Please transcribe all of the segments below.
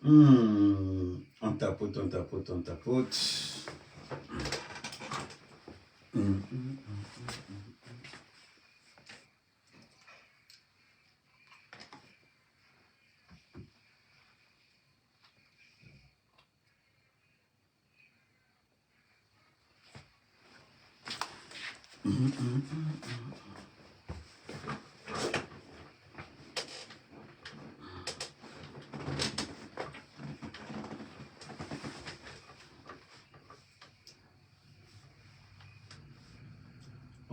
On tapote, on tapote, on tapote.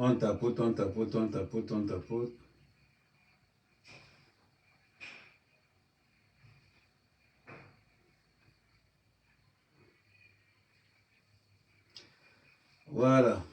On tapote, on tapote, on tapote, on tapote. Voilà.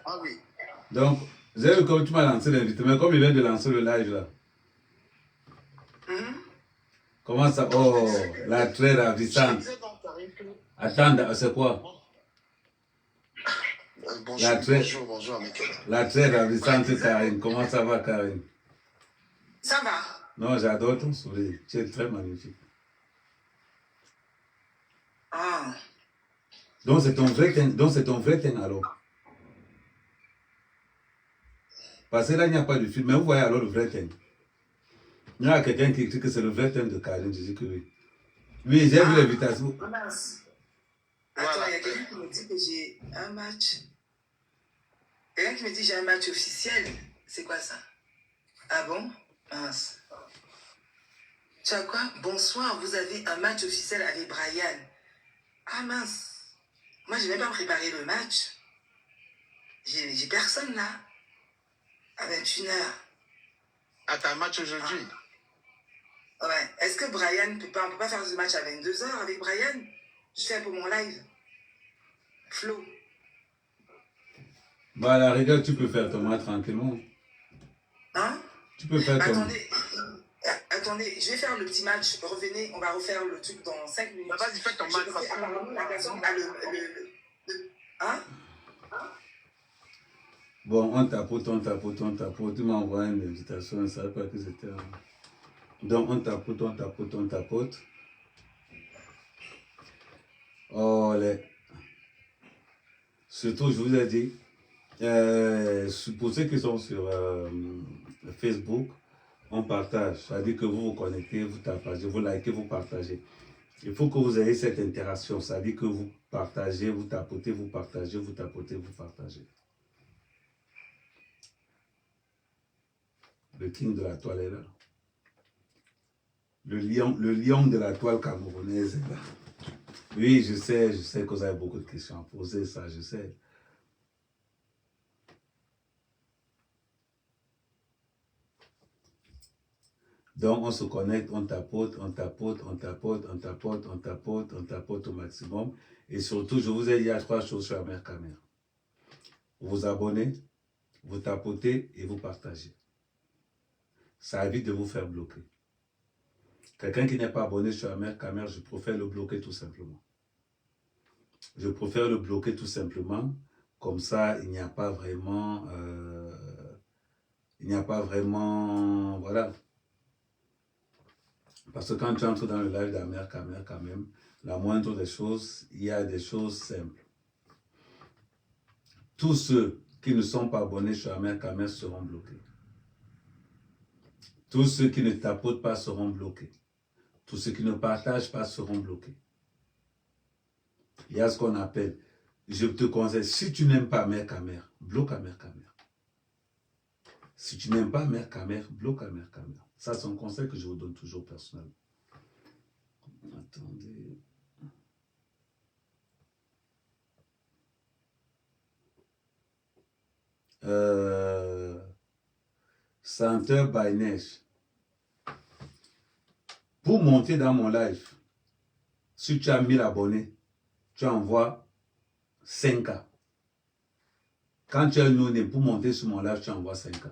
Ah oui. Donc, j'ai vu comme tu m'as lancé l'invité, mais comme il vient de lancer le live là. Comment ça? Oh, la très ravissante. Attends, c'est quoi? Bonjour, Michael. La très ravissante Karine. Comment ça va, Karine? Ça va? Non, j'adore ton sourire. Tu es très magnifique. Ah. Donc, c'est ton vrai teint alors. Parce que là, il n'y a pas de film. Mais vous voyez alors le vrai teint. Il y a quelqu'un qui écrit que c'est le vrai teint de Karine. Je dis que oui. Oui, j'ai vu l'invitation. Mince. Attends, il y a quelqu'un qui me dit que j'ai un match. Quelqu'un qui me dit que j'ai un match officiel. C'est quoi ça? Ah bon? Mince. Tu as quoi? Bonsoir, vous avez un match officiel avec Brian. Ah mince. Moi, je n'ai même pas préparé le match. J'ai personne là. À 21h. Ah, t'as un match aujourd'hui? Ouais. Est-ce que Brian on peut pas faire ce match à 22h avec Brian? Je fais pour mon live. Flo. Bah, à la rigueur, tu peux faire ton match tranquillement. Hein? Tu peux faire ton... Attendez, je vais faire le petit match. Revenez, on va refaire le truc dans 5 minutes. Bah, vas-y, fais ton match. Apparemment, la personne a Hein? Bon, on tapote, on tapote, on tapote. Tu m'as envoyé une invitation, je ne savais pas que c'était... Donc, on tapote, on tapote, on tapote. Oh, surtout, je vous ai dit, pour ceux qui sont sur Facebook, on partage. C'est-à-dire que vous vous connectez, vous partagez, vous likez, vous partagez. Il faut que vous ayez cette interaction. C'est-à-dire que vous partagez, vous tapotez, vous partagez, vous tapotez, vous partagez. Le king de la toile est là. Le lion de la toile camerounaise est là. Oui, je sais que vous avez beaucoup de questions à poser, ça, je sais. Donc, on se connecte, on tapote, on tapote, on tapote, on tapote, on tapote, on tapote au maximum. Et surtout, je vous ai dit, il y a 3 choses sur la mère caméra. Vous vous abonnez, vous tapotez et vous partagez. Ça évite de vous faire bloquer. Quelqu'un qui n'est pas abonné sur la mère caméra, je préfère le bloquer tout simplement. Je préfère le bloquer tout simplement. Comme ça, il n'y a pas vraiment... voilà. Parce que quand tu entres dans le live de la mère caméra, quand même, la moindre des choses, il y a des choses simples. Tous ceux qui ne sont pas abonnés sur la mère caméra seront bloqués. Tous ceux qui ne tapotent pas seront bloqués. Tous ceux qui ne partagent pas seront bloqués. Il y a ce qu'on appelle, je te conseille, si tu n'aimes pas Mère Camère, bloque à Mère Camère. Si tu n'aimes pas Mère Camère, bloque à Mère Camère. Ça, c'est un conseil que je vous donne toujours personnellement. Attendez. Senteur by Neige. Pour monter dans mon live, si tu as 1000 abonnés, tu envoies 5K. Quand tu as une no-name, pour monter sur mon live, tu envoies 5K.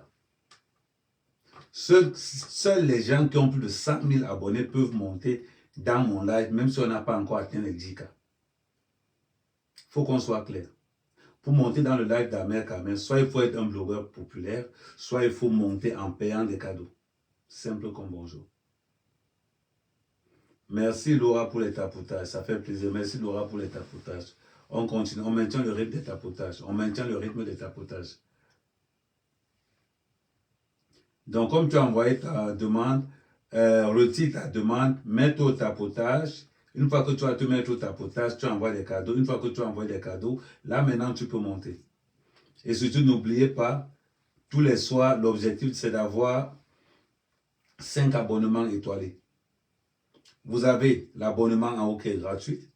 Seuls les gens qui ont plus de 100 000 abonnés peuvent monter dans mon live, même si on n'a pas encore atteint les 10K. Il faut qu'on soit clair. Pour monter dans le live d'Amère Camère, soit il faut être un blogueur populaire, soit il faut monter en payant des cadeaux. Simple comme bonjour. Merci Laura pour les tapotages, ça fait plaisir. Merci Laura pour les tapotages. On continue, on maintient le rythme des tapotages. On maintient le rythme des tapotages. Donc comme tu as envoyé ta demande, retire ta demande, mets-toi au tapotage. Une fois que tu vas te mettre au tapotage, tu envoies des cadeaux. Une fois que tu envoies des cadeaux, là maintenant tu peux monter. Et surtout n'oubliez pas, tous les soirs, l'objectif c'est d'avoir 5 abonnements étoilés. Vous avez l'abonnement en haut qui est gratuit.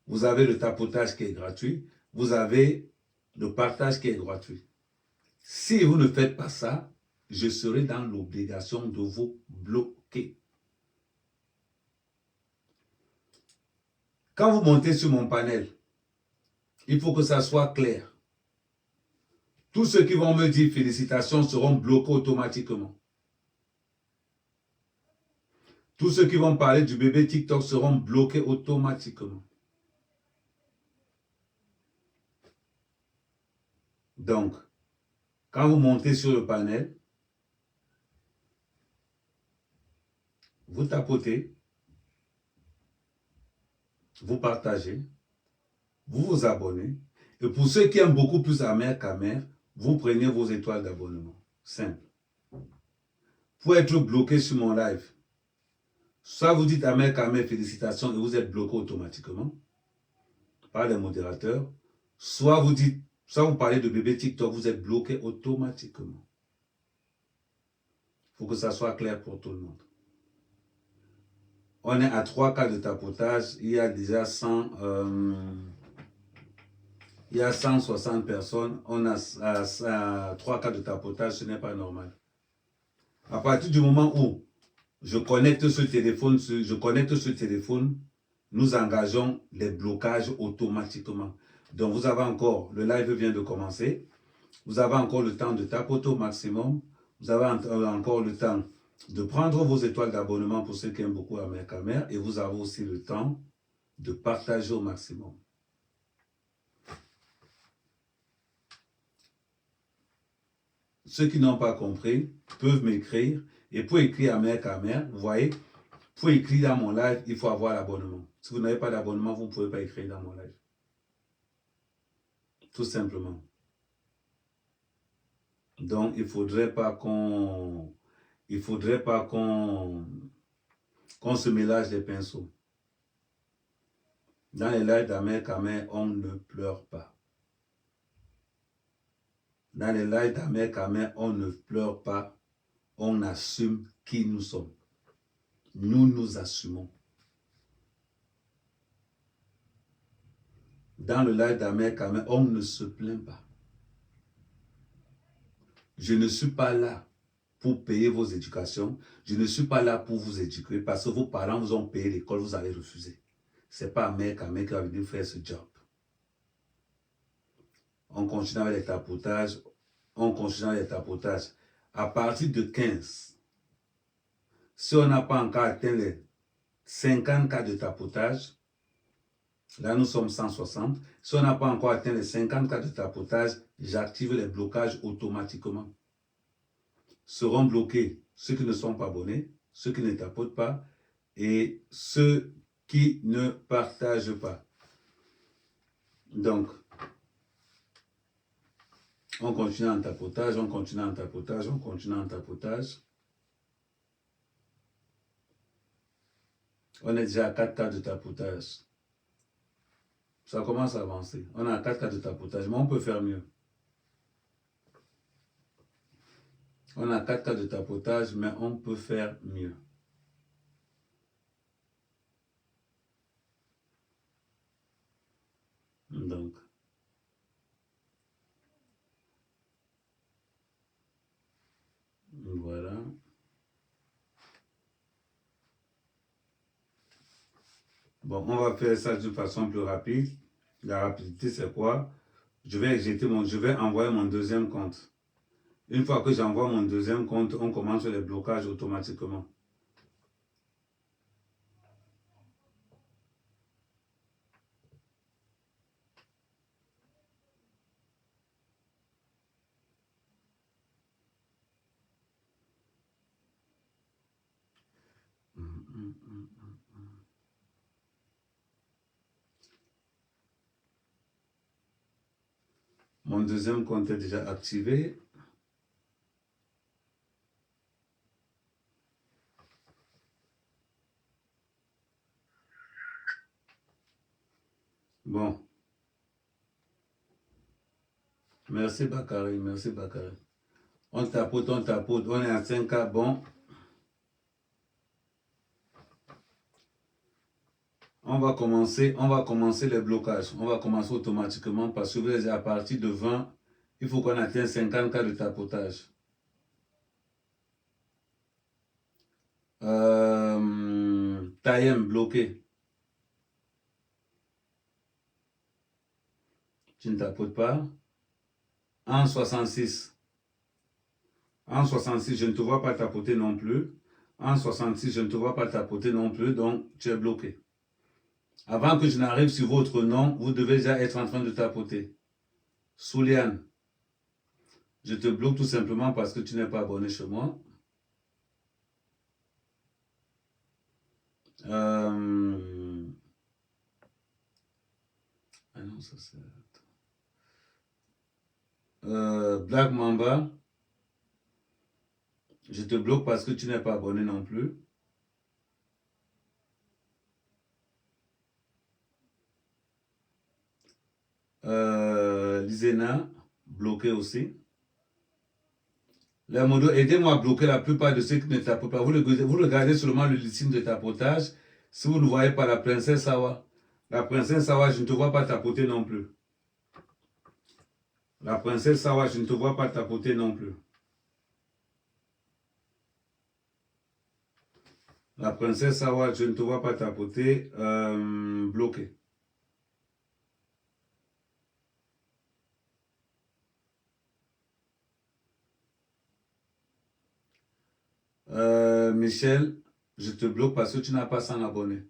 Vous avez le tapotage qui est gratuit. Vous avez le partage qui est gratuit. Si vous ne faites pas ça, je serai dans l'obligation de vous bloquer. Quand vous montez sur mon panel, il faut que ça soit clair. Tous ceux qui vont me dire félicitations seront bloqués automatiquement. Tous ceux qui vont parler du bébé TikTok seront bloqués automatiquement. Donc, quand vous montez sur le panel, vous tapotez, vous partagez, vous vous abonnez. Et pour ceux qui aiment beaucoup plus Amère Camère, vous prenez vos étoiles d'abonnement. Simple. Pour être bloqué sur mon live, soit vous dites Amère Camère félicitations et vous êtes bloqué automatiquement par les modérateurs, soit vous parlez de bébé TikTok, vous êtes bloqué automatiquement. Il faut que ça soit clair pour tout le monde. On est à 3 cas de tapotage, il y a déjà 160 personnes, on a 3 cas de tapotage, ce n'est pas normal. À partir du moment où je connecte ce téléphone, nous engageons les blocages automatiquement. Donc vous avez encore, le live vient de commencer, vous avez encore le temps de tapoter au maximum, vous avez encore le temps de prendre vos étoiles d'abonnement pour ceux qui aiment beaucoup Amère Camère et vous avez aussi le temps de partager au maximum. Ceux qui n'ont pas compris peuvent m'écrire et pour écrire Amère Camère, vous voyez, pour écrire dans mon live, il faut avoir l'abonnement. Si vous n'avez pas d'abonnement, vous ne pouvez pas écrire dans mon live. Tout simplement. Donc, il ne faudrait pas qu'on se mélange les pinceaux. Dans les lives d'Amère Camère, on ne pleure pas. Dans les lives d'Amère Camère, on ne pleure pas. On assume qui nous sommes. Nous nous assumons. Dans le live d'Amère Camère, on ne se plaint pas. Je ne suis pas là pour payer vos éducations. Je ne suis pas là pour vous éduquer parce que vos parents vous ont payé l'école, vous allez refuser. Ce n'est pas Amère Camère qui va venir faire ce job. On continue avec les tapotages. On continue avec les tapotages. À partir de 15, si on n'a pas encore atteint les 50 cas de tapotage, là nous sommes 160. Si on n'a pas encore atteint les 50 cas de tapotage, j'active les blocages automatiquement. Seront bloqués ceux qui ne sont pas abonnés, ceux qui ne tapotent pas et ceux qui ne partagent pas. Donc, on continue en tapotage, on continue en tapotage, on continue en tapotage. On est déjà à 4 cas de tapotage. Ça commence à avancer. On a 4 cas de tapotage, mais on peut faire mieux. On a 4 cas de tapotage, mais on peut faire mieux. Donc, voilà. Bon, on va faire ça d'une façon plus rapide. La rapidité, c'est quoi? Je vais envoyer mon deuxième compte. Une fois que j'envoie mon deuxième compte, on commence les blocages automatiquement. Mon deuxième compte est déjà activé. Bon. Merci Bakary, merci Bakary. On tapote, on est à 5K, bon. On va commencer les blocages. On va commencer automatiquement parce que à partir de 20, il faut qu'on atteigne 50 cas de tapotage. Tayem bloqué. Tu ne tapotes pas. En 66. En 66, je ne te vois pas tapoter non plus. En 66, je ne te vois pas tapoter non plus, donc tu es bloqué. Avant que je n'arrive sur votre nom, vous devez déjà être en train de tapoter. Souliane, je te bloque tout simplement parce que tu n'es pas abonné chez moi. Ah non, ça c'est... Black Mamba, je te bloque parce que tu n'es pas abonné non plus. Lisena, bloqué aussi. Les modos, aidez-moi à bloquer la plupart de ceux qui ne tapotent pas. Vous regardez seulement le listing de tapotage. Si vous ne voyez pas la princesse Sawa, la princesse Sawa, je ne te vois pas tapoter non plus. La princesse Sawa, je ne te vois pas tapoter non plus. La princesse Sawa, je ne te vois pas tapoter. Bloqué. Michel, je te bloque parce que tu n'as pas 100 abonnés.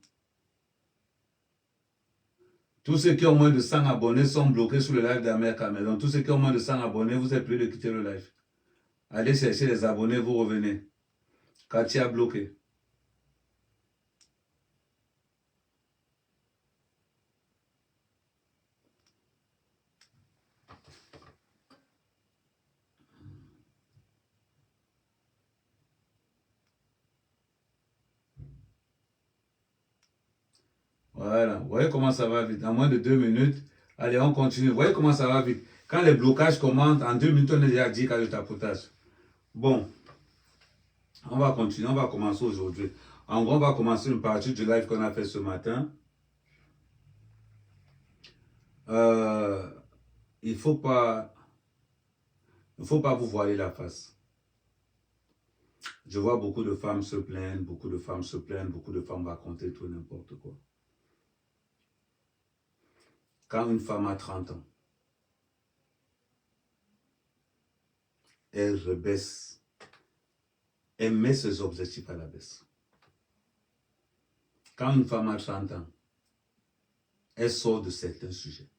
Tous ceux qui ont moins de 100 abonnés sont bloqués sur le live d'Amer Kamel. Donc tous ceux qui ont moins de 100 abonnés, vous êtes priés de quitter le live. Allez chercher les abonnés, vous revenez. Katia bloqué. Voilà, vous voyez comment ça va vite. En moins de 2 minutes, allez, on continue. Vous voyez comment ça va vite. Quand les blocages commencent, en 2 minutes, on est déjà à 10 cas de tapotage. Bon, on va continuer, on va commencer aujourd'hui. En gros, on va commencer une partie du live qu'on a fait ce matin. Il ne faut pas vous voiler la face. Je vois beaucoup de femmes se plaindre, beaucoup de femmes raconter tout n'importe quoi. Quand une femme a 30 ans, elle rebaisse, elle met ses objectifs à la baisse. Quand une femme a 30 ans, elle sort de certains sujets.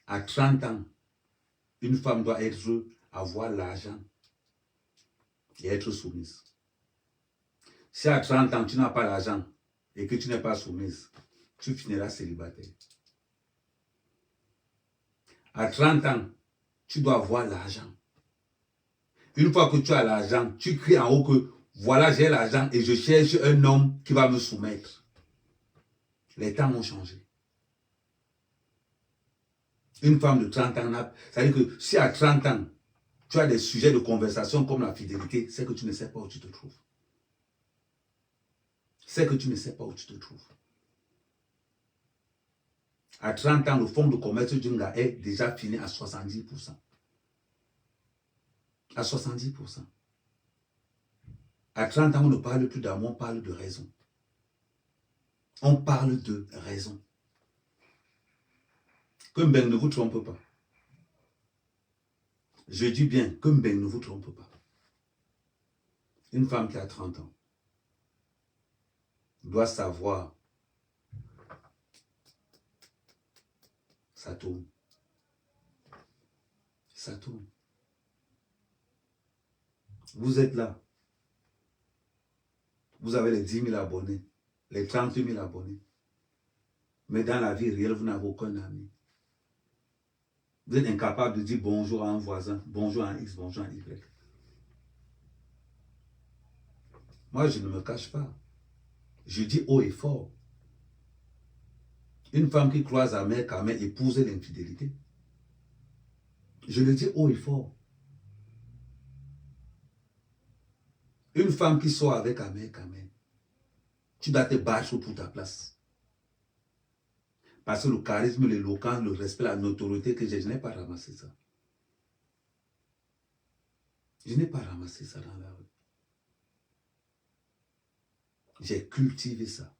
À 30 ans, une femme doit avoir l'argent et être soumise. Si à 30 ans, tu n'as pas l'argent et que tu n'es pas soumise, tu finiras célibataire. À 30 ans, tu dois avoir l'argent. Une fois que tu as l'argent, tu cries en haut que voilà, j'ai l'argent et je cherche un homme qui va me soumettre. Les temps ont changé. Une femme de 30 ans, ça veut dire que si à 30 ans, tu as des sujets de conversation comme la fidélité, c'est que tu ne sais pas où tu te trouves. C'est que tu ne sais pas où tu te trouves. À 30 ans, le fonds de commerce d'une gars est déjà fini à 70%. À 70%. À 30 ans, on ne parle plus d'amour, on parle de raison. On parle de raison. Que Mbeng ne vous trompe pas. Je dis bien que Mbeng ne vous trompe pas. Une femme qui a 30 ans doit savoir ça tourne. Ça tourne. Vous êtes là. Vous avez les 10 000 abonnés, les 30 000 abonnés. Mais dans la vie réelle, vous n'avez aucun ami. Vous êtes incapable de dire bonjour à un voisin, bonjour à un X, bonjour à un Y. Moi, je ne me cache pas. Je dis haut et fort. Une femme qui croise à mère qu'à mère épouse l'infidélité. Je le dis haut et fort. Une femme qui sort avec un mec, tu dois te battre pour ta place. Parce que le charisme, l'éloquence, le respect, la notoriété que j'ai, je n'ai pas ramassé ça. Je n'ai pas ramassé ça dans la rue. J'ai cultivé ça.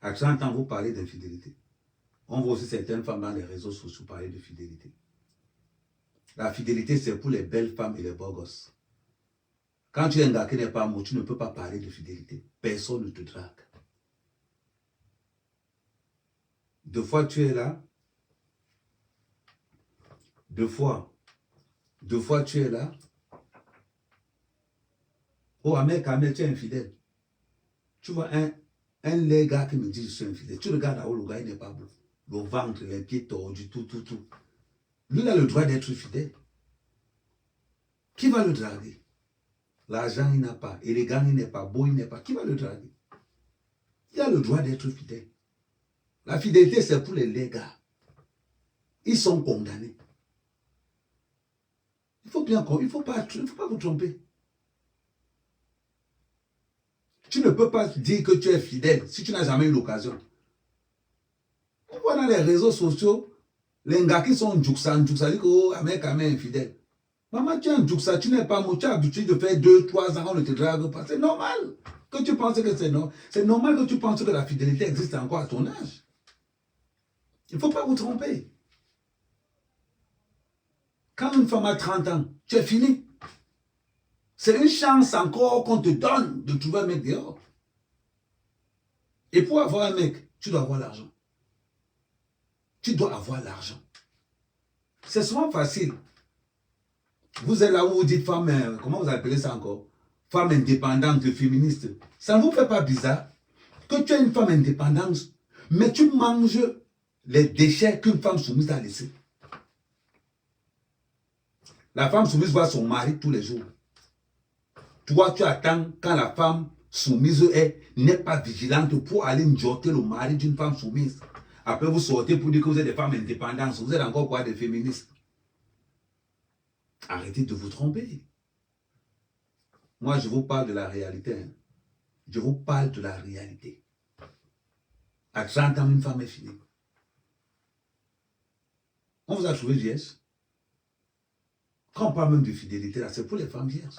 À 30 ans, vous parlez d'infidélité. On voit aussi certaines femmes dans les réseaux sociaux parler de fidélité. La fidélité, c'est pour les belles femmes et les beaux gosses. Quand tu es un gars qui n'est pas mort, tu ne peux pas parler de fidélité. Personne ne te drague. Deux fois tu es là. Deux fois tu es là. Oh, Ahmed, tu es infidèle. Tu vois un les gars qui me dit je suis infidèle. Tu regardes là-haut, le gars il n'est pas beau. Le ventre, les pieds tordus, tout. Lui, il a le droit d'être fidèle. Qui va le draguer? L'argent, il n'a pas. Élégant, il n'est pas. Beau, il n'est pas. Qui va le draguer? Il a le droit d'être fidèle. La fidélité, c'est pour les gars. Ils sont condamnés. Il ne faut pas vous tromper. Tu ne peux pas dire que tu es fidèle si tu n'as jamais eu l'occasion. On voit dans les réseaux sociaux, les gars qui sont djouksa, disent que oh, Ahmed est infidèle. Maman, tu es un djouksa, tu n'es pas mort, tu as l'habitude de faire 2-3 ans, on ne te drague pas. C'est normal que tu penses que c'est normal. C'est normal que tu penses que la fidélité existe encore à ton âge. Il ne faut pas vous tromper. Quand une femme a 30 ans, tu es fini. C'est une chance encore qu'on te donne de trouver un mec dehors. Et pour avoir un mec, tu dois avoir l'argent. Tu dois avoir l'argent. C'est souvent facile. Vous êtes là où vous dites femme, comment vous appelez ça encore? Femme indépendante, féministe. Ça ne vous fait pas bizarre que tu es une femme indépendante, mais tu manges les déchets qu'une femme soumise a laissés. La femme soumise voit son mari tous les jours. Toi, tu attends quand la femme soumise n'est pas vigilante pour aller njorter le mari d'une femme soumise. Après, vous sortez pour dire que vous êtes des femmes indépendantes. Vous êtes encore quoi, des féministes? Arrêtez de vous tromper. Moi, je vous parle de la réalité. Hein. Je vous parle de la réalité. À 30 ans, une femme est finie. On vous a trouvé vierge. Quand on parle même de fidélité, là, c'est pour les femmes vierges.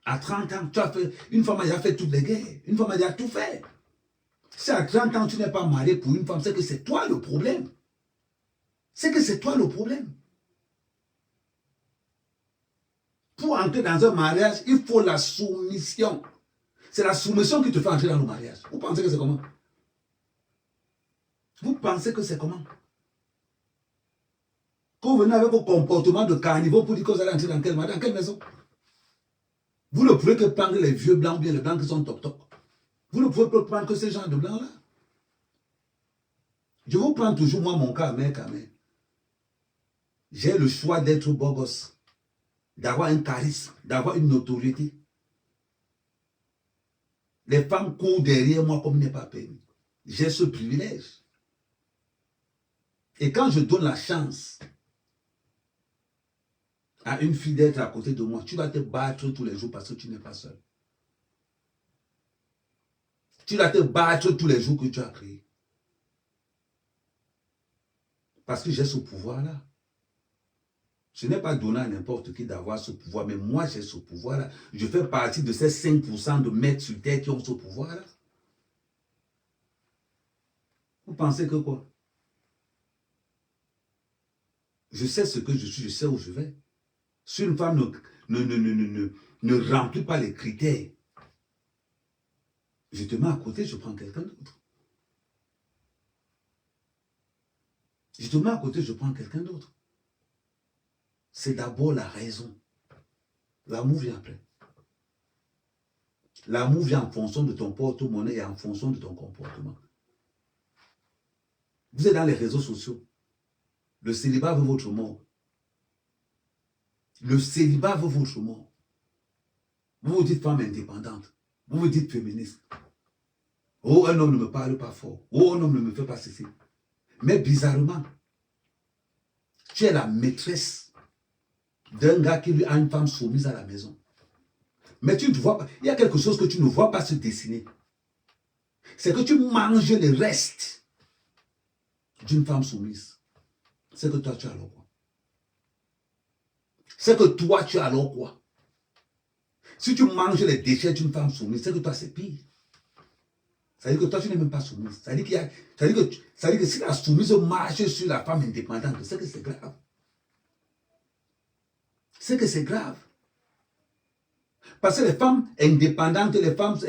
À 30 ans, tu as fait, une femme a déjà fait toutes les guerres. Une femme a déjà tout fait. Si à 30 ans, tu n'es pas marié pour une femme, c'est que c'est toi le problème. C'est que c'est toi le problème. Pour entrer dans un mariage, il faut la soumission. C'est la soumission qui te fait entrer dans le mariage. Vous pensez que c'est comment? Vous pensez que c'est comment? Quand vous venez avec vos comportements de carnivore pour dire que vous allez entrer dans quel mariage, dans quelle maison? Vous ne pouvez que prendre les vieux blancs, bien les blancs qui sont toc-toc. Vous ne pouvez pas prendre que ces gens de blancs-là. Je vous prends toujours, moi, mon cas, mec, j'ai le choix d'être beau gosse. d'avoir un charisme, d'avoir une notoriété. Les femmes courent derrière moi comme il n'est pas permis. J'ai ce privilège. Et quand je donne la chance à une fille d'être à côté de moi, tu vas te battre tous les jours parce que tu n'es pas seul. Tu vas te battre tous les jours que tu as créé. Parce que j'ai ce pouvoir-là. Je n'ai pas donné à n'importe qui d'avoir ce pouvoir, mais moi j'ai ce pouvoir-là. Je fais partie de ces 5% de mecs sur terre qui ont ce pouvoir-là. Vous pensez que quoi? Je sais ce que je suis, je sais où je vais. Si une femme ne remplit pas les critères, je te mets à côté, je prends quelqu'un d'autre. Je te mets à côté, je prends quelqu'un d'autre. C'est d'abord la raison. L'amour vient après. L'amour vient en fonction de ton porte-monnaie et en fonction de ton comportement. Vous êtes dans les réseaux sociaux. Le célibat veut votre mort. Le célibat veut votre mort. Vous vous dites femme indépendante. Vous vous dites féministe. Oh, un homme ne me parle pas fort. Oh, un homme ne me fait pas ceci. Mais bizarrement, tu es la maîtresse d'un gars qui lui a une femme soumise à la maison. Mais tu ne vois pas. Il y a quelque chose que tu ne vois pas se dessiner. C'est que tu manges les restes d'une femme soumise. C'est que toi, tu as alors quoi? C'est que toi, tu as alors quoi? Si tu manges les déchets d'une femme soumise, c'est que toi, c'est pire. Ça veut dire que toi, tu n'es même pas soumise. Ça veut dire que si la soumise marche sur la femme indépendante, c'est que c'est grave. C'est que c'est grave. Parce que les femmes indépendantes, les femmes,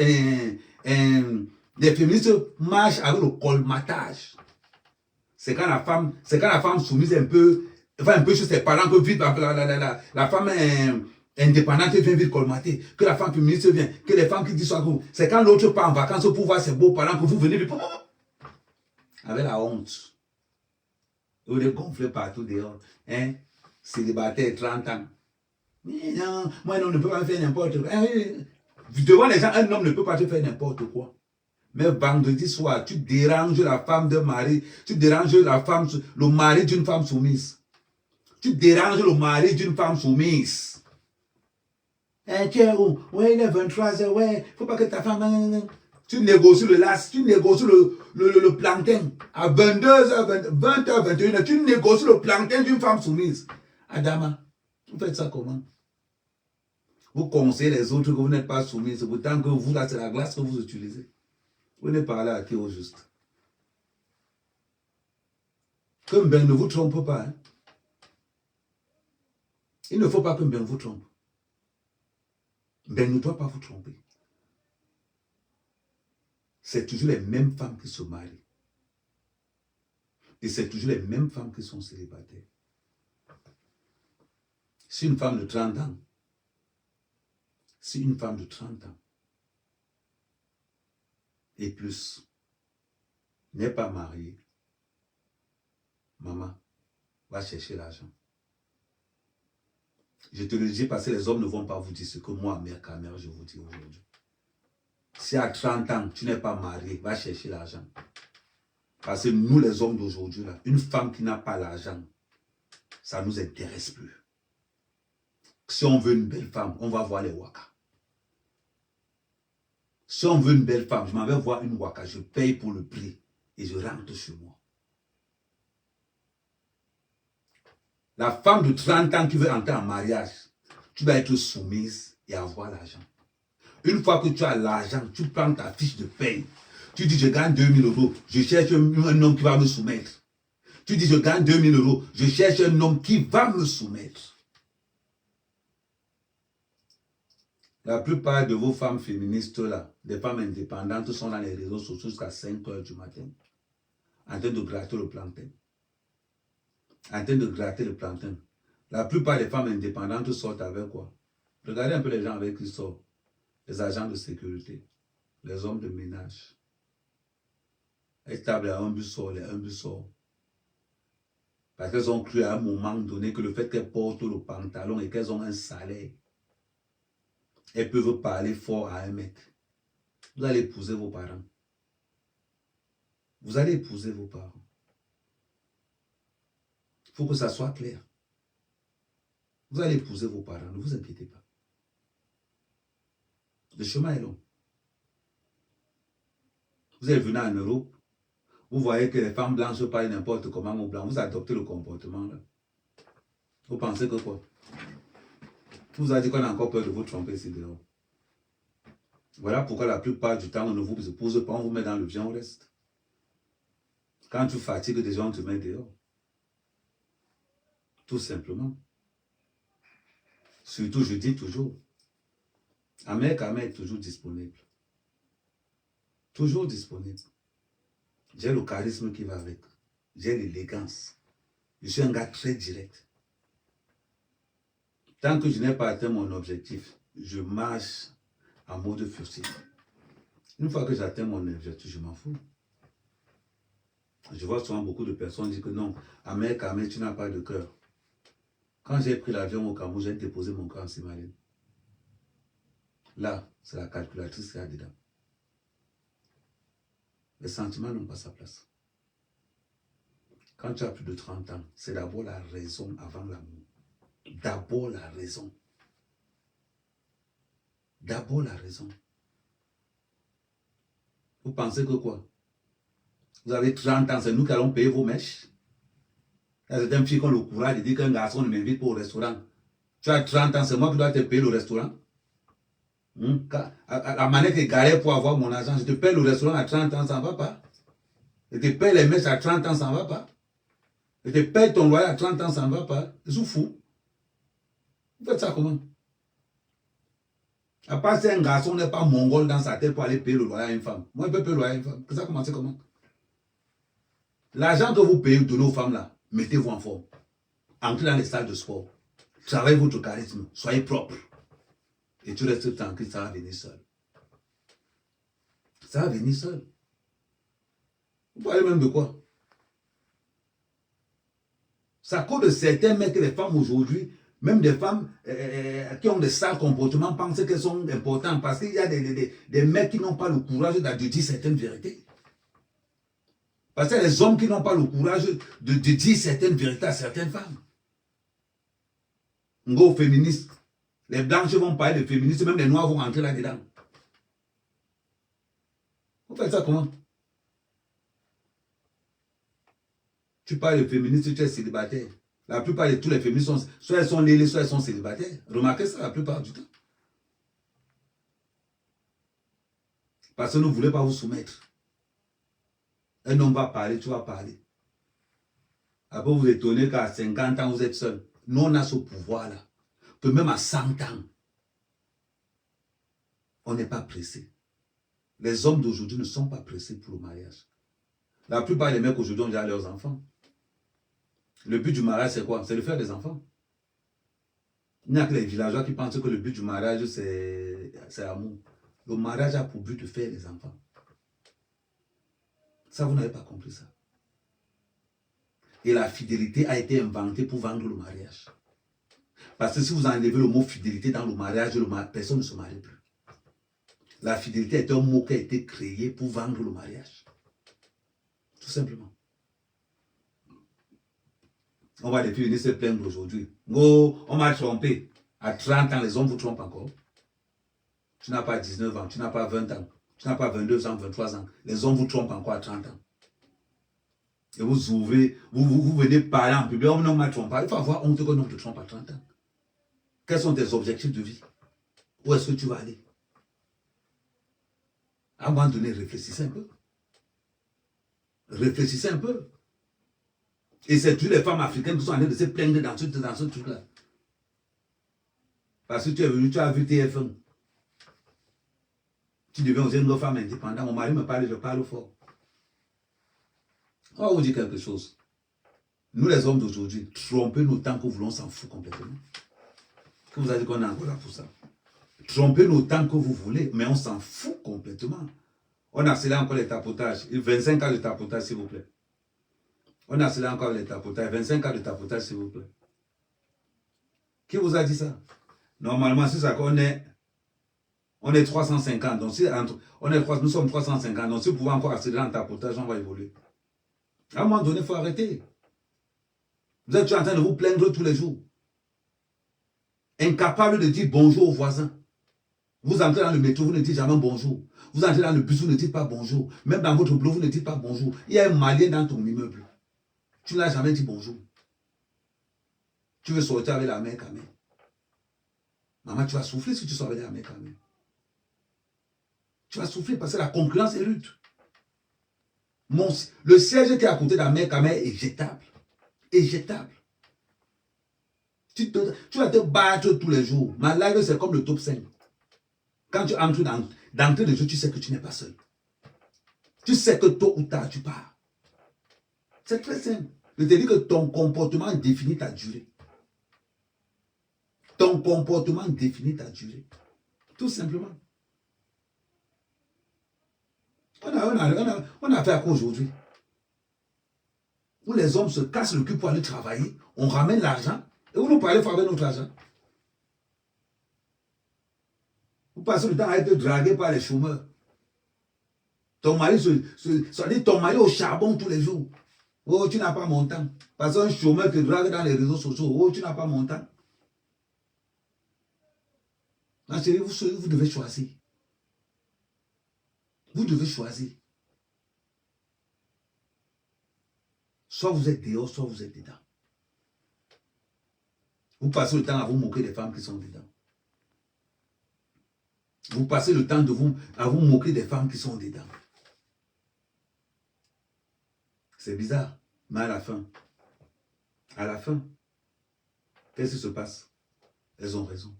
les féministes marchent avec le colmatage. C'est quand la femme soumise va un peu sur ses parents que vite la femme indépendante vient vite colmater, que la femme féministe vient, que les femmes qui disent ça, c'est quand l'autre part en vacances pour voir ses beaux-parents que vous venez vite, avec la honte. Vous les gonflez partout dehors, hein, célibataire 30 ans. Mais non, moi un homme ne peut pas faire n'importe quoi. Devant les gens, un homme ne peut pas te faire n'importe quoi. Mais vendredi soir, tu déranges la femme d'un mari, tu déranges le mari d'une femme soumise. Tu déranges le mari d'une femme soumise. Tiens, ouais, il est 23h, ouais, faut pas que ta femme... Tu négocies le las, tu négocies le plantain. À 22h, 20h, 21h, tu négocies le plantain d'une femme soumise. Adama, vous faites ça comment? Vous conseillez les autres que vous n'êtes pas soumis, c'est pourtant que vous, là, c'est la glace que vous utilisez. Vous n'êtes pas là à qui au juste. Que Mben ne vous trompe pas. Hein? Il ne faut pas que Mben vous trompe. Mben ne doit pas vous tromper. C'est toujours les mêmes femmes qui se marient. Et c'est toujours les mêmes femmes qui sont célibataires. Si une femme de 30 ans, et plus n'est pas mariée, maman va chercher l'argent. Je te le dis parce que les hommes ne vont pas vous dire ce que moi, mère, camère, je vous dis aujourd'hui. Si à 30 ans, tu n'es pas marié, va chercher l'argent. Parce que nous, les hommes d'aujourd'hui, une femme qui n'a pas l'argent, ça ne nous intéresse plus. Si on veut une belle femme, on va voir les Waka. Si on veut une belle femme, je m'en vais voir une Waka, je paye pour le prix et je rentre chez moi. La femme de 30 ans qui veut entrer en mariage, tu vas être soumise et avoir l'argent. Une fois que tu as l'argent, tu prends ta fiche de paye. Tu dis, je gagne 2000 €, je cherche un homme qui va me soumettre. Tu dis, je gagne 2000 €, je cherche un homme qui va me soumettre. La plupart de vos femmes féministes, là, des femmes indépendantes, sont dans les réseaux sociaux jusqu'à 5 h du matin, en train de gratter le plantain. La plupart des femmes indépendantes sortent avec quoi? Regardez un peu les gens avec qui sortent. Les agents de sécurité, les hommes de ménage. Elles tablent à un bus sort, un bus sort. Parce qu'elles ont cru à un moment donné que le fait qu'elles portent le pantalon et qu'elles ont un salaire, elles peuvent parler fort à un mec. Vous allez épouser vos parents. Vous allez épouser vos parents. Il faut que ça soit clair. Vous allez épouser vos parents, ne vous inquiétez pas. Le chemin est long. Vous êtes venu en Europe, vous voyez que les femmes blanches parlent n'importe comment aux blancs, vous adoptez le comportement là. Vous pensez que quoi? Vous avez dit qu'on a encore peur de vous tromper ici dehors. Voilà pourquoi la plupart du temps, on ne vous épouse pas, on vous met dans le bien, on reste. Quand tu fatigues des gens, on te met dehors. Tout simplement. Surtout, je dis toujours, un mec est toujours disponible. Toujours disponible. J'ai le charisme qui va avec. J'ai l'élégance. Je suis un gars très direct. Tant que je n'ai pas atteint mon objectif, je marche en mode furtif. Une fois que j'atteins mon objectif, je m'en fous. Je vois souvent beaucoup de personnes dire que non, Ahmed, tu n'as pas de cœur. Quand j'ai pris l'avion au Cameroun, j'ai déposé mon cœur en Simaline. Là, c'est la calculatrice qui est dedans. Les sentiments n'ont pas sa place. Quand tu as plus de 30 ans, c'est d'abord la raison avant l'amour. D'abord la raison. D'abord la raison. Vous pensez que quoi? Vous avez 30 ans, c'est nous qui allons payer vos mèches. Il y a certaines filles qui ont le courage de dire qu'un garçon ne m'invite pas au restaurant. Tu as 30 ans, c'est moi qui dois te payer le restaurant. La manette est garée pour avoir mon argent. Je te paye le restaurant à 30 ans, ça ne va pas. Je te paye les mèches à 30 ans, ça ne va pas. Je te paye ton loyer à 30 ans, ça ne va pas. Je suis fou. Vous faites ça comment? À part si un garçon n'est pas mongol dans sa tête pour aller payer le loyer à une femme. Moi, je peux payer le loyer à une femme. Ça a commencé comment? L'argent que vous payez de nos femmes là, mettez-vous en forme. Entrez dans les salles de sport. Travaillez votre charisme. Soyez propre. Et tu restes tranquille, ça va venir seul. Ça va venir seul. Vous parlez même de quoi? Ça cause de certains mecs, les femmes aujourd'hui, même des femmes qui ont des sales comportements, pensent qu'elles sont importantes parce qu'il y a des mecs qui n'ont pas le courage de dire certaines vérités. Parce qu'il y a des hommes qui n'ont pas le courage de dire certaines vérités à certaines femmes. Ngo féministes. Les blanches vont parler de féministes, même les noirs vont rentrer là-dedans. Vous faites ça comment? Tu parles de féministes, tu es célibataire. La plupart de tous les féministes, soit elles sont lélées, soit elles sont célibataires. Remarquez ça la plupart du temps. Parce que nous ne voulons pas vous soumettre. Un homme va parler, tu vas parler. Après vous étonnez qu'à 50 ans, vous êtes seul. Nous, on a ce pouvoir-là. Que même à 100 ans, on n'est pas pressé. Les hommes d'aujourd'hui ne sont pas pressés pour le mariage. La plupart des mecs aujourd'hui ont déjà leurs enfants. Le but du mariage, c'est quoi? C'est de faire des enfants. Il n'y a que les villageois qui pensent que le but du mariage, c'est l'amour. Le mariage a pour but de faire des enfants. Ça, vous n'avez pas compris ça. Et la fidélité a été inventée pour vendre le mariage. Parce que si vous enlevez le mot fidélité dans le mariage, personne ne se marie plus. La fidélité est un mot qui a été créé pour vendre le mariage. Tout simplement. On va depuis venir se plaindre aujourd'hui. Oh, on m'a trompé. À 30 ans, les hommes vous trompent encore. Tu n'as pas 19 ans, tu n'as pas 20 ans, tu n'as pas 22 ans, 23 ans. Les hommes vous trompent encore à 30 ans. Et vous ouvrez, vous venez parler en public, on ne m'a trompé. Il faut avoir honte qu'on te trompe à 30 ans. Quels sont tes objectifs de vie? Où est-ce que tu vas aller? À un moment donné, réfléchissez un peu. Réfléchissez un peu. Et c'est toutes les femmes africaines qui sont en train de se plaindre dans ce truc-là. Parce que tu es venu, tu as vu TF1. Tu deviens aussi une femme indépendante. Mon mari me parle, je parle fort. On va vous dire quelque chose. Nous les hommes d'aujourd'hui, trompez-nous tant que vous voulons, on s'en fout complètement. Que vous avez dit qu'on est encore là pour ça. Trompez-nous tant que vous voulez, mais on s'en fout complètement. On accélère encore les tapotages. 25 ans de tapotage, s'il vous plaît. On a cela encore les tapotages. 25 ans de tapotage, s'il vous plaît. Qui vous a dit ça? Normalement, c'est ça qu'on est. On est 350. Donc, si nous sommes 350. Donc, si vous pouvez encore accéder en tapotage, on va évoluer. À un moment donné, il faut arrêter. Vous êtes en train de vous plaindre tous les jours. Incapable de dire bonjour aux voisins. Vous entrez dans le métro, vous ne dites jamais bonjour. Vous entrez dans le bus, vous ne dites pas bonjour. Même dans votre boulot, vous ne dites pas bonjour. Il y a un Malien dans ton immeuble. Tu ne l'as jamais dit bonjour. Tu veux sortir avec la mère quand même. Maman, tu vas souffrir si tu sors avec la mère quand même. Tu vas souffrir parce que la concurrence est rude. Le siège qui est à côté de la mère quand même est jetable. Est jetable. Tu vas te battre tous les jours. Ma live, c'est comme le top 5. Quand tu entres d'entrée de jeu, tu sais que tu n'es pas seul. Tu sais que tôt ou tard, tu pars. C'est très simple. Je te dis que ton comportement définit ta durée. Ton comportement définit ta durée. Tout simplement. On a fait à quoi aujourd'hui? Où les hommes se cassent le cul pour aller travailler, on ramène l'argent, et où nous parlons faire avec notre argent? Vous passez le temps à être dragué par les chômeurs. Ton mari ton mari au charbon tous les jours. Oh, tu n'as pas mon temps. Parce qu'un chômeur te drague dans les réseaux sociaux. Oh, tu n'as pas mon temps. Ma chérie, vous devez choisir. Vous devez choisir. Soit vous êtes dehors, soit vous êtes dedans. Vous passez le temps à vous moquer des femmes qui sont dedans. Vous passez le temps à vous moquer des femmes qui sont dedans. C'est bizarre, mais à la fin, qu'est-ce qui se passe? Elles ont raison.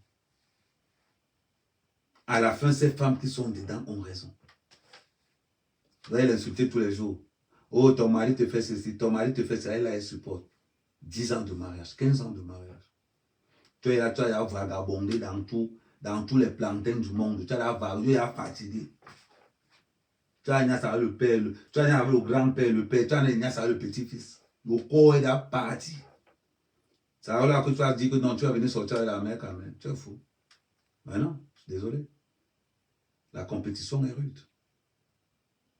À la fin, ces femmes qui sont dedans ont raison. Vous allez l'insulter tous les jours. Oh, ton mari te fait ceci, ton mari te fait ça, elle supporte. 10 ans de mariage, 15 ans de mariage. Tu es là, tu as vagabondé dans tous les plantains du monde. Tu as là, tu as fatigué. Tu as ignace avec le père, tu as ignace avec le grand-père, le père, tu as ignace avec le petit-fils. Le corps est là parti. C'est alors là que tu as dit que non, tu vas venir sortir avec la mère quand même. Tu es fou. Mais non, je suis désolé. La compétition est rude.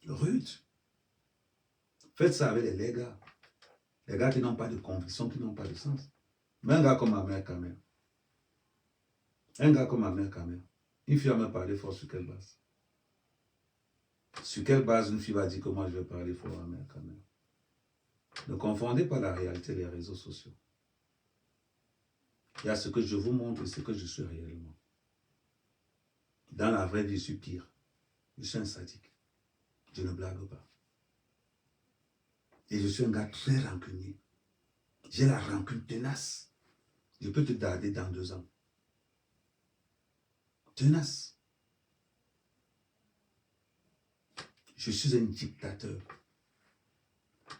Rude. Faites ça avec les gars. Les gars qui n'ont pas de conviction, qui n'ont pas de sens. Mais un gars comme ma mère quand même. Un gars comme ma mère quand même. Une fille va me parler fort sur quelle base? Sur quelle base une fille va dire que moi je vais parler fort à ma mère quand même? Ne confondez pas la réalité des réseaux sociaux. Il y a ce que je vous montre et ce que je suis réellement. Dans la vraie vie, je suis pire. Je suis un sadique. Je ne blague pas. Et je suis un gars très rancunier. J'ai la rancune tenace. Je peux te garder dans 2 ans. Tenace. Je suis un dictateur.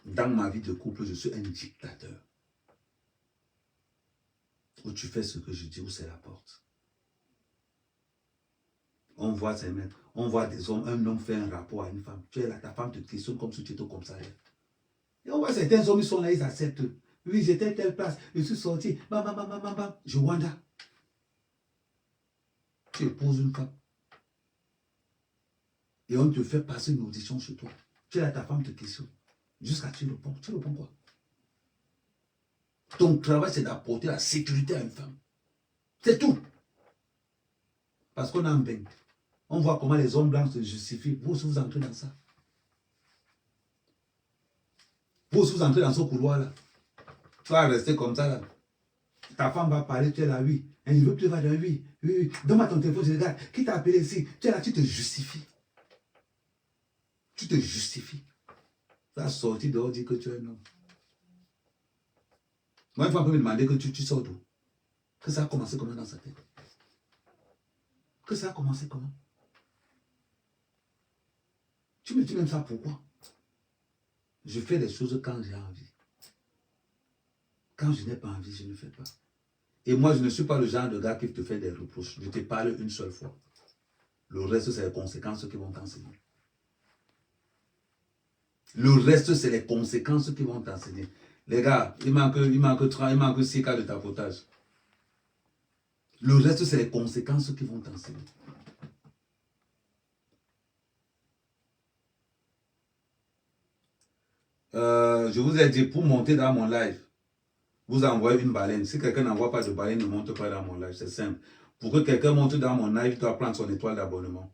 Dans ma vie de couple, je suis un dictateur. Où tu fais ce que je dis, où c'est la porte. On voit des hommes, un homme fait un rapport à une femme. Tu es là, ta femme te questionne comme si tu étais comme ça. Et on voit certains hommes, ils sont là, ils acceptent. Oui, j'étais à telle place, je suis sorti, je wanda. Tu épouses une femme. Et on te fait passer une audition chez toi. Tu es là, ta femme te questionne. Jusqu'à tu réponds. Tu réponds quoi? Ton travail, c'est d'apporter la sécurité à une femme. C'est tout. Parce qu'on a un bain. On voit comment les hommes blancs se justifient. Vous aussi, vous entrez dans ça. Vous aussi, vous entrez dans ce couloir-là. Tu vas rester comme ça, là. Ta femme va parler, tu es là, oui. Et je veux que tu vas dire, oui. Donne-moi ton téléphone, je regarde. Qui t'a appelé ici? Tu es là, tu te justifies. Tu te justifies. Tu vas sortir dehors, dire que tu es un homme. Moi, une fois, on peut me demander que tu sors d'où? Que ça a commencé comment dans sa tête? Que ça a commencé comment? Tu me dis même ça pourquoi? Je fais les choses quand j'ai envie. Quand je n'ai pas envie, je ne fais pas. Et moi, je ne suis pas le genre de gars qui te fait des reproches. Je te parle une seule fois. Le reste, c'est les conséquences qui vont t'enseigner. Le reste, c'est les conséquences qui vont t'enseigner. Les gars, il manque 6 cas de tapotage. Le reste, c'est les conséquences qui vont t'enseigner. Je vous ai dit, pour monter dans mon live, vous envoyez une baleine. Si quelqu'un n'envoie pas de baleine, ne monte pas dans mon live. C'est simple. Pour que quelqu'un monte dans mon live, il doit prendre son étoile d'abonnement.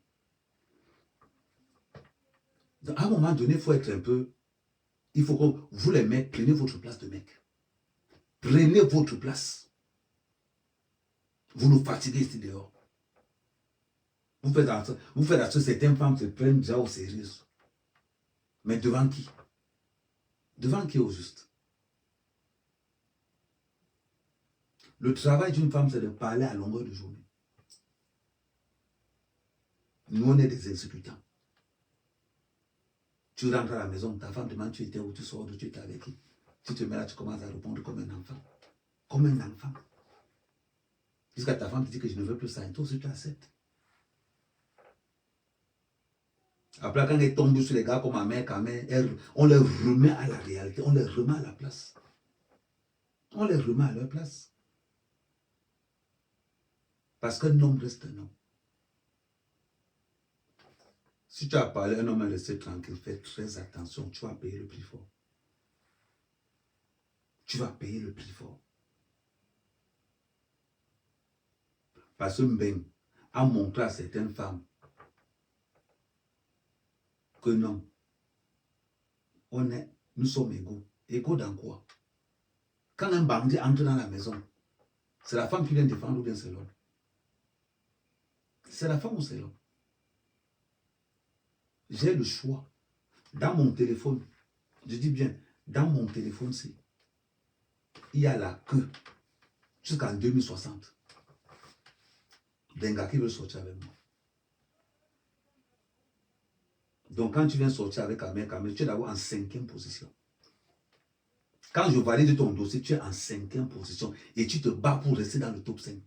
À un moment donné, il faut être un peu... Il faut que vous les mecs, prenez votre place de mec. Prenez votre place. Vous nous fatiguez ici dehors. Vous faites à ce que certaines femmes se prennent déjà au sérieux. Mais devant qui? Devant qui au juste? Le travail d'une femme, c'est de parler à longueur de journée. Nous, on est des exécutants. Tu rentres à la maison, ta femme demande tu étais où, tu sors d'où, tu étais avec qui. Tu te mets là, tu commences à répondre comme un enfant. Comme un enfant. Jusqu'à ta femme te dit que je ne veux plus ça, et toi aussi tu acceptes. Après, quand elle tombe sur les gars comme ma mère, on les remet à la réalité, on les remet à la place. On les remet à leur place. Parce qu'un homme reste un homme. Si tu as parlé, un homme est resté tranquille, fais très attention, tu vas payer le prix fort. Tu vas payer le prix fort. Parce que Mbeng a montré à certaines femmes que non, nous sommes égaux. Égaux dans quoi? Quand un bandit entre dans la maison, c'est la femme qui vient défendre ou bien c'est l'homme? C'est la femme ou c'est l'homme? J'ai le choix. Dans mon téléphone, je dis bien, dans mon téléphone, il y a la queue jusqu'en 2060 d'un gars qui veut sortir avec moi. Donc quand tu viens sortir avec Kamel, tu es d'abord en 5e position. Quand je valide ton dossier, tu es en 5e position et tu te bats pour rester dans le top 5.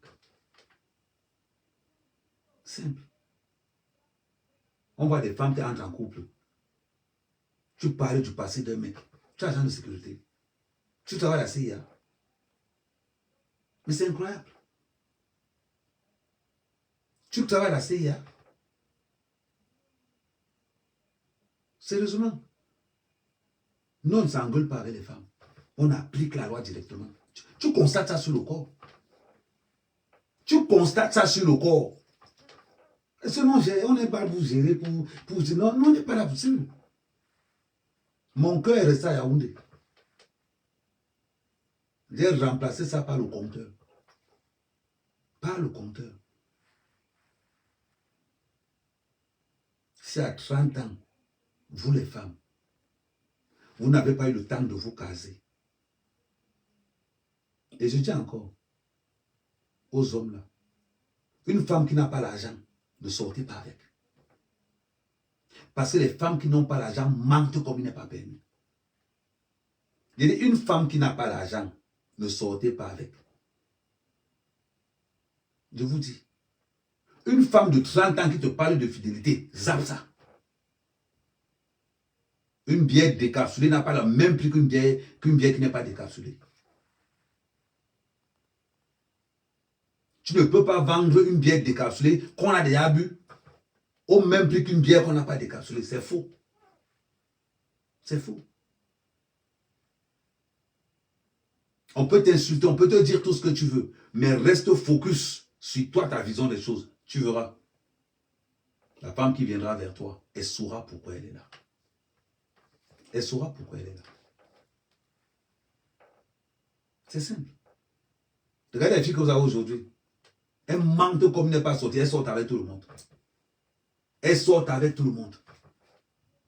Simple. On voit des femmes qui entrent en couple. Tu parles du passé d'un mec. Tu es agent de sécurité. Tu travailles à la CIA. Mais c'est incroyable. Tu travailles à la CIA. Sérieusement. Nous, on ne s'engueule pas avec les femmes. On applique la loi directement. Tu constates ça sur le corps. Tu constates ça sur le corps. Sinon, on n'est pas là pour gérer, pour dire non, on n'est pas là pour ça. Mon cœur est resté à Yaoundé. J'ai remplacé ça par le compteur. Par le compteur. Si à 30 ans, vous les femmes, vous n'avez pas eu le temps de vous caser. Et je dis encore aux hommes là, une femme qui n'a pas l'argent, ne sortez pas avec. Parce que les femmes qui n'ont pas l'argent mentent comme il n'est pas permis. Une femme qui n'a pas l'argent, ne sortez pas avec. Je vous dis, une femme de 30 ans qui te parle de fidélité, zappe ça. Une bière décapsulée n'a pas le même prix qu'une bière qui n'est pas décapsulée. Tu ne peux pas vendre une bière décapsulée qu'on a déjà bu au même prix qu'une bière qu'on n'a pas décapsulée. C'est faux. C'est faux. On peut t'insulter, on peut te dire tout ce que tu veux, mais reste focus sur toi, ta vision des choses. Tu verras. La femme qui viendra vers toi, elle saura pourquoi elle est là. Elle saura pourquoi elle est là. C'est simple. Regardez les filles que vous avez aujourd'hui. Elles mentent comme n'est pas sortie. Elles sortent avec tout le monde. Elles sortent avec tout le monde.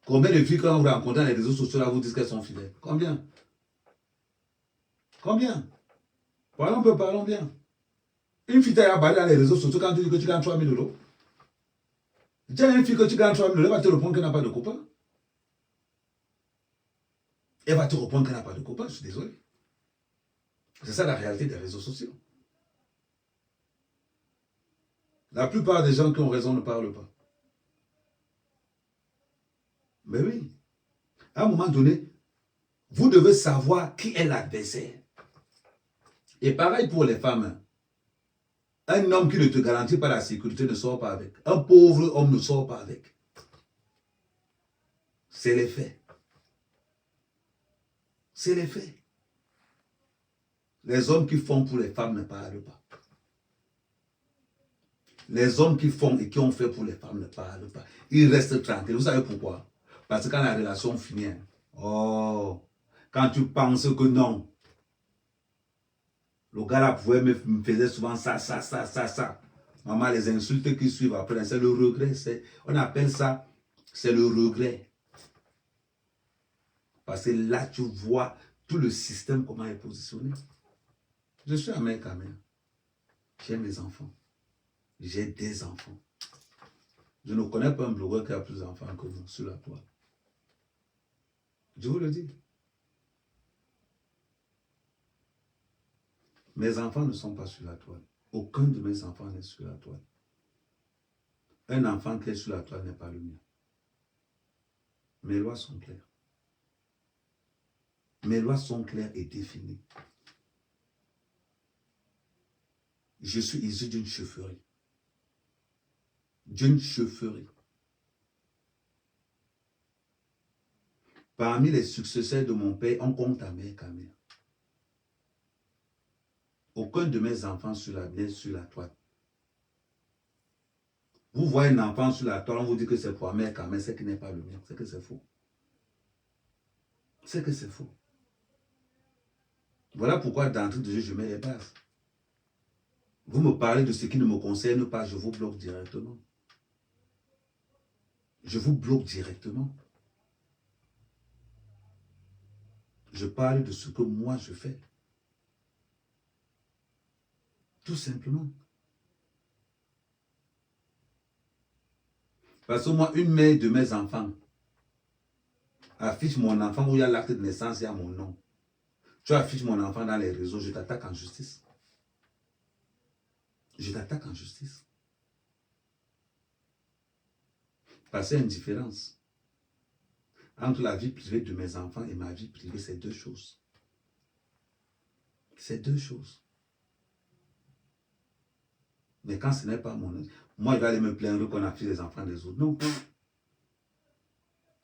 Combien de filles, quand vous rencontrez dans les réseaux sociaux, là, vous disent qu'elles sont fidèles? Combien? Combien? Parlons bien. Une fille t'a balayé dans les réseaux sociaux quand tu dis que tu gagnes 3 000 €. Déjà, une fille que tu gagnes 3 000 €, elle va te répondre qu'elle n'a pas de copain. Elle va te répondre qu'elle n'a pas de copain, je suis désolé. C'est ça la réalité des réseaux sociaux. La plupart des gens qui ont raison ne parlent pas. Mais oui. À un moment donné, vous devez savoir qui est l'adversaire. Et pareil pour les femmes. Un homme qui ne te garantit pas la sécurité ne sort pas avec. Un pauvre homme ne sort pas avec. C'est les faits. C'est les faits. Les hommes qui font pour les femmes ne parlent pas. Les hommes qui font et qui ont fait pour les femmes ne parlent pas. Ils restent tranquilles. Vous savez pourquoi? Parce que quand la relation finit, oh, quand tu penses que non, le gars là pouvait me faisait souvent ça. Maman, les insultes qui suivent après, c'est le regret. On appelle ça, c'est le regret. Parce que là, tu vois tout le système, comment il est positionné. Je suis un mec quand même. J'ai mes enfants. J'ai des enfants. Je ne connais pas un blogueur qui a plus d'enfants que moi sur la toile. Je vous le dis. Mes enfants ne sont pas sur la toile. Aucun de mes enfants n'est sur la toile. Un enfant qui est sur la toile n'est pas le mien. Mes lois sont claires. Mes lois sont claires et définies. Je suis issu d'une chefferie. D'une chefferie. Parmi les successeurs de mon père, on compte à mère qu'à mère. Aucun de mes enfants n'est sur la toile. Vous voyez un enfant sur la toile, on vous dit que c'est pour mère qu'à mère, c'est qui n'est pas le mien. C'est que c'est faux. C'est que c'est faux. Voilà pourquoi d'entrée de jeu, je mets les bases. Vous me parlez de ce qui ne me concerne pas, je vous bloque directement. Je vous bloque directement. Je parle de ce que moi je fais. Tout simplement. Parce que moi, une mère de mes enfants affiche mon enfant où il y a l'acte de naissance, il y a mon nom. Tu affiches mon enfant dans les réseaux, je t'attaque en justice. Je t'attaque en justice. Parce qu'il y a une différence entre la vie privée de mes enfants et ma vie privée, c'est deux choses. C'est deux choses. Mais quand ce n'est pas mon... Moi, je vais aller me plaindre qu'on affiche les enfants des autres. Non.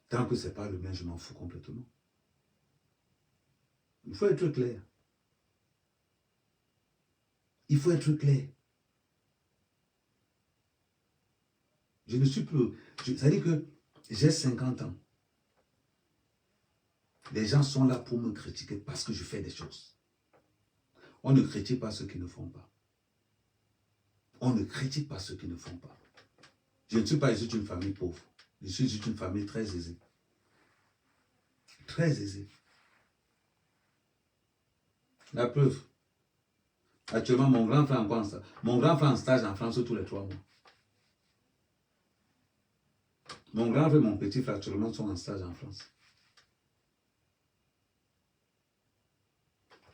Tant que ce n'est pas le mien, je m'en fous complètement. Il faut être clair. Il faut être clair. Je ne suis plus... C'est-à-dire que j'ai 50 ans. Les gens sont là pour me critiquer parce que je fais des choses. On ne critique pas ceux qui ne font pas. On ne critique pas ceux qui ne font pas. Je ne suis pas issu d'une famille pauvre. Je suis issu d'une famille très aisée. Très aisée. La preuve. Actuellement, mon grand frère en stage en France tous les 3 mois. Mon grand frère et mon petit frère actuellement sont en stage en France.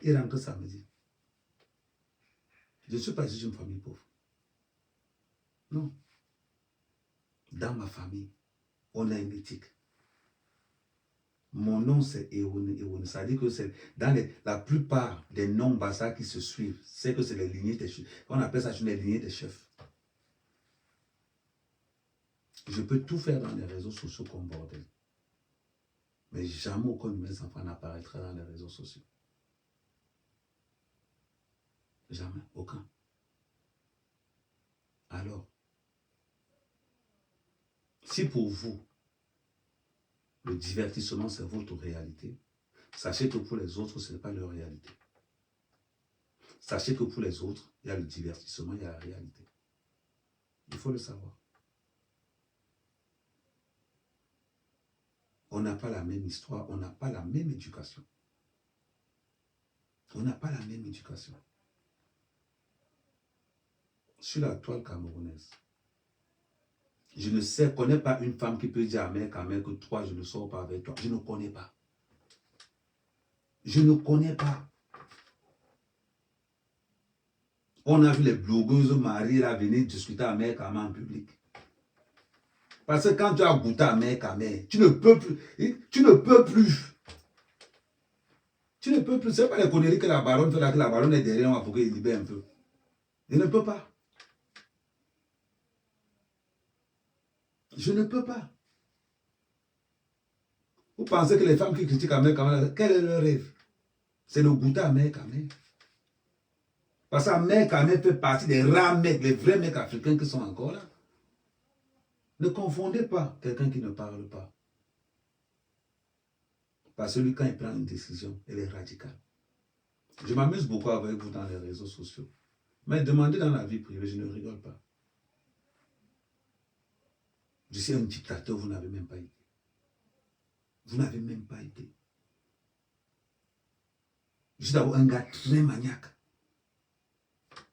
Il rentre samedi. Je ne suis pas issu d'une famille pauvre. Non. Dans ma famille, on a une éthique. Mon nom, c'est Ewoune. Ça dit que c'est dans la plupart des noms Bassa qui se suivent, c'est que c'est les lignées des chefs. On appelle ça les lignées des chefs. Je peux tout faire dans les réseaux sociaux comme bordel. Mais jamais aucun de mes enfants n'apparaîtra dans les réseaux sociaux. Jamais, aucun. Alors, si pour vous, le divertissement, c'est votre réalité, sachez que pour les autres, ce n'est pas leur réalité. Sachez que pour les autres, il y a le divertissement, il y a la réalité. Il faut le savoir. On n'a pas la même histoire, on n'a pas la même éducation. On n'a pas la même éducation. Sur la toile camerounaise, je ne connais pas une femme qui peut dire à mère que toi, je ne sors pas avec toi. Je ne connais pas. Je ne connais pas. On a vu les blogueuses mariées là venir discuter à mère en public. Parce que quand tu as goûté à mec, tu ne peux plus. Tu ne peux plus. Tu ne peux plus. Ce n'est pas les conneries que la baronne fait là, que la baronne est derrière moi pour qu'il libère un peu. Je ne peux pas. Je ne peux pas. Vous pensez que les femmes qui critiquent à mec, quel est leur rêve? C'est de goûter à mec. Parce que mec fait partie des rares mecs, les vrais mecs africains qui sont encore là. Ne confondez pas quelqu'un qui ne parle pas. Parce que lui, quand il prend une décision, elle est radicale. Je m'amuse beaucoup avec vous dans les réseaux sociaux. Mais demandez dans la vie privée, je ne rigole pas. Je suis un dictateur, vous n'avez même pas été. Vous n'avez même pas été. Je suis d'abord un gars très maniaque.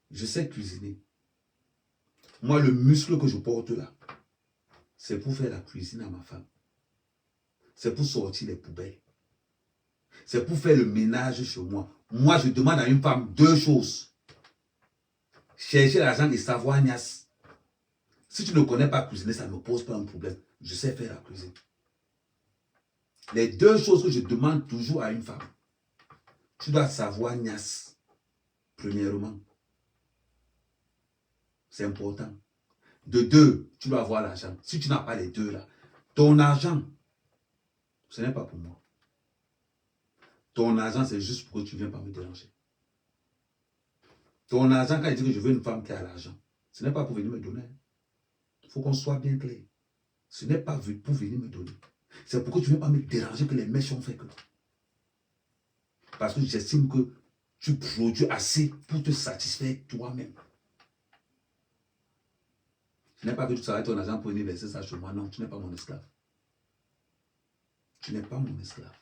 Je sais cuisiner. Moi, le muscle que je porte là, c'est pour faire la cuisine à ma femme. C'est pour sortir les poubelles. C'est pour faire le ménage chez moi. Moi, je demande à une femme 2 choses. Chercher l'argent et savoir niasse. Si tu ne connais pas cuisiner, ça ne me pose pas un problème. Je sais faire la cuisine. Les 2 choses que je demande toujours à une femme. Tu dois savoir niasse. Premièrement. C'est important. De 2, tu dois avoir l'argent. Si tu n'as pas les 2 là, ton argent, ce n'est pas pour moi. Ton argent, c'est juste pour que tu ne viennes pas me déranger. Ton argent, quand il dit que je veux une femme qui a l'argent, ce n'est pas pour venir me donner. Il faut qu'on soit bien clair. Ce n'est pas pour venir me donner. C'est pour que tu ne viennes pas me déranger que les méchants font que. Parce que j'estime que tu produis assez pour te satisfaire toi-même. Ce n'est pas que tu travailles ton argent pour venir verser ça chez moi. Non, tu n'es pas mon esclave. Tu n'es pas mon esclave.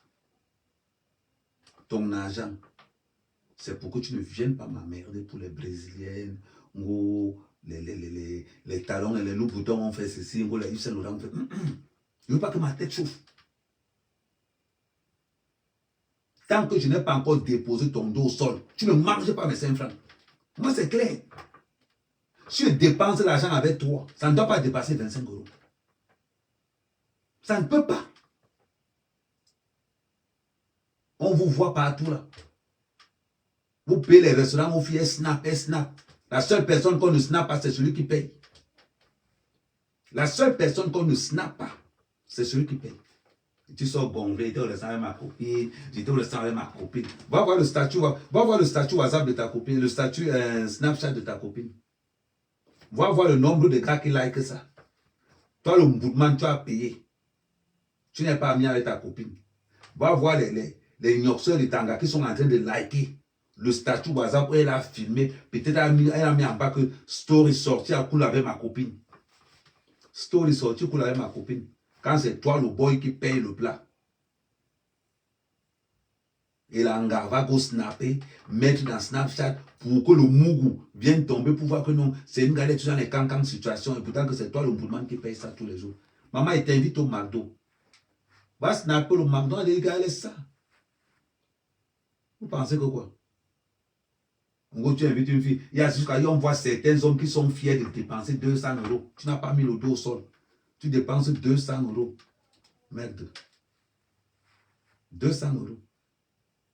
Ton argent, c'est pour que tu ne viennes pas m'emmerder pour les brésiliennes, ou les talons et les loups boutons ont fait ceci, ou les Yves Saint Laurent ont fait. Je ne veux pas que ma tête chauffe. Tant que je n'ai pas encore déposé ton dos au sol, tu ne manges pas mes 5 francs. Moi, c'est clair. Si je dépense l'argent avec toi, ça ne doit pas dépasser 25 €. Ça ne peut pas. On vous voit partout là. Vous payez les restaurants, vous faites snap. La seule personne qu'on ne snap pas, c'est celui qui paye. La seule personne qu'on ne snap pas, c'est celui qui paye. Tu sors gonflé, j'étais au restaurant avec ma copine, Va voir le statut, WhatsApp de ta copine, le statut Snapchat de ta copine. Va voir le nombre de gars qui like ça. Toi, le Mboudman, tu as payé. Tu n'es pas ami avec ta copine. Va voir les ignoreurs de Tanga qui sont en train de liker le statut WhatsApp où elle a filmé. Peut-être elle a mis en bas que story sorti à cool avec ma copine. Story sorti cool avec ma copine. Quand c'est toi le boy qui paye le plat. Et l'anga va go snapper, mettre dans Snapchat pour que le mougou vienne tomber pour voir que non, c'est une galette dans les cancans situation et pourtant que c'est toi le boudman qui paye ça tous les jours. Maman, il t'invite au McDo. Va snapper le McDo et les gars, laisse ça. Vous pensez que quoi? En gros, tu invites une fille. Il y a jusqu'à on voit certains hommes qui sont fiers de dépenser 200 €. Tu n'as pas mis le dos au sol. Tu dépenses 200 €. Merde. 200 €.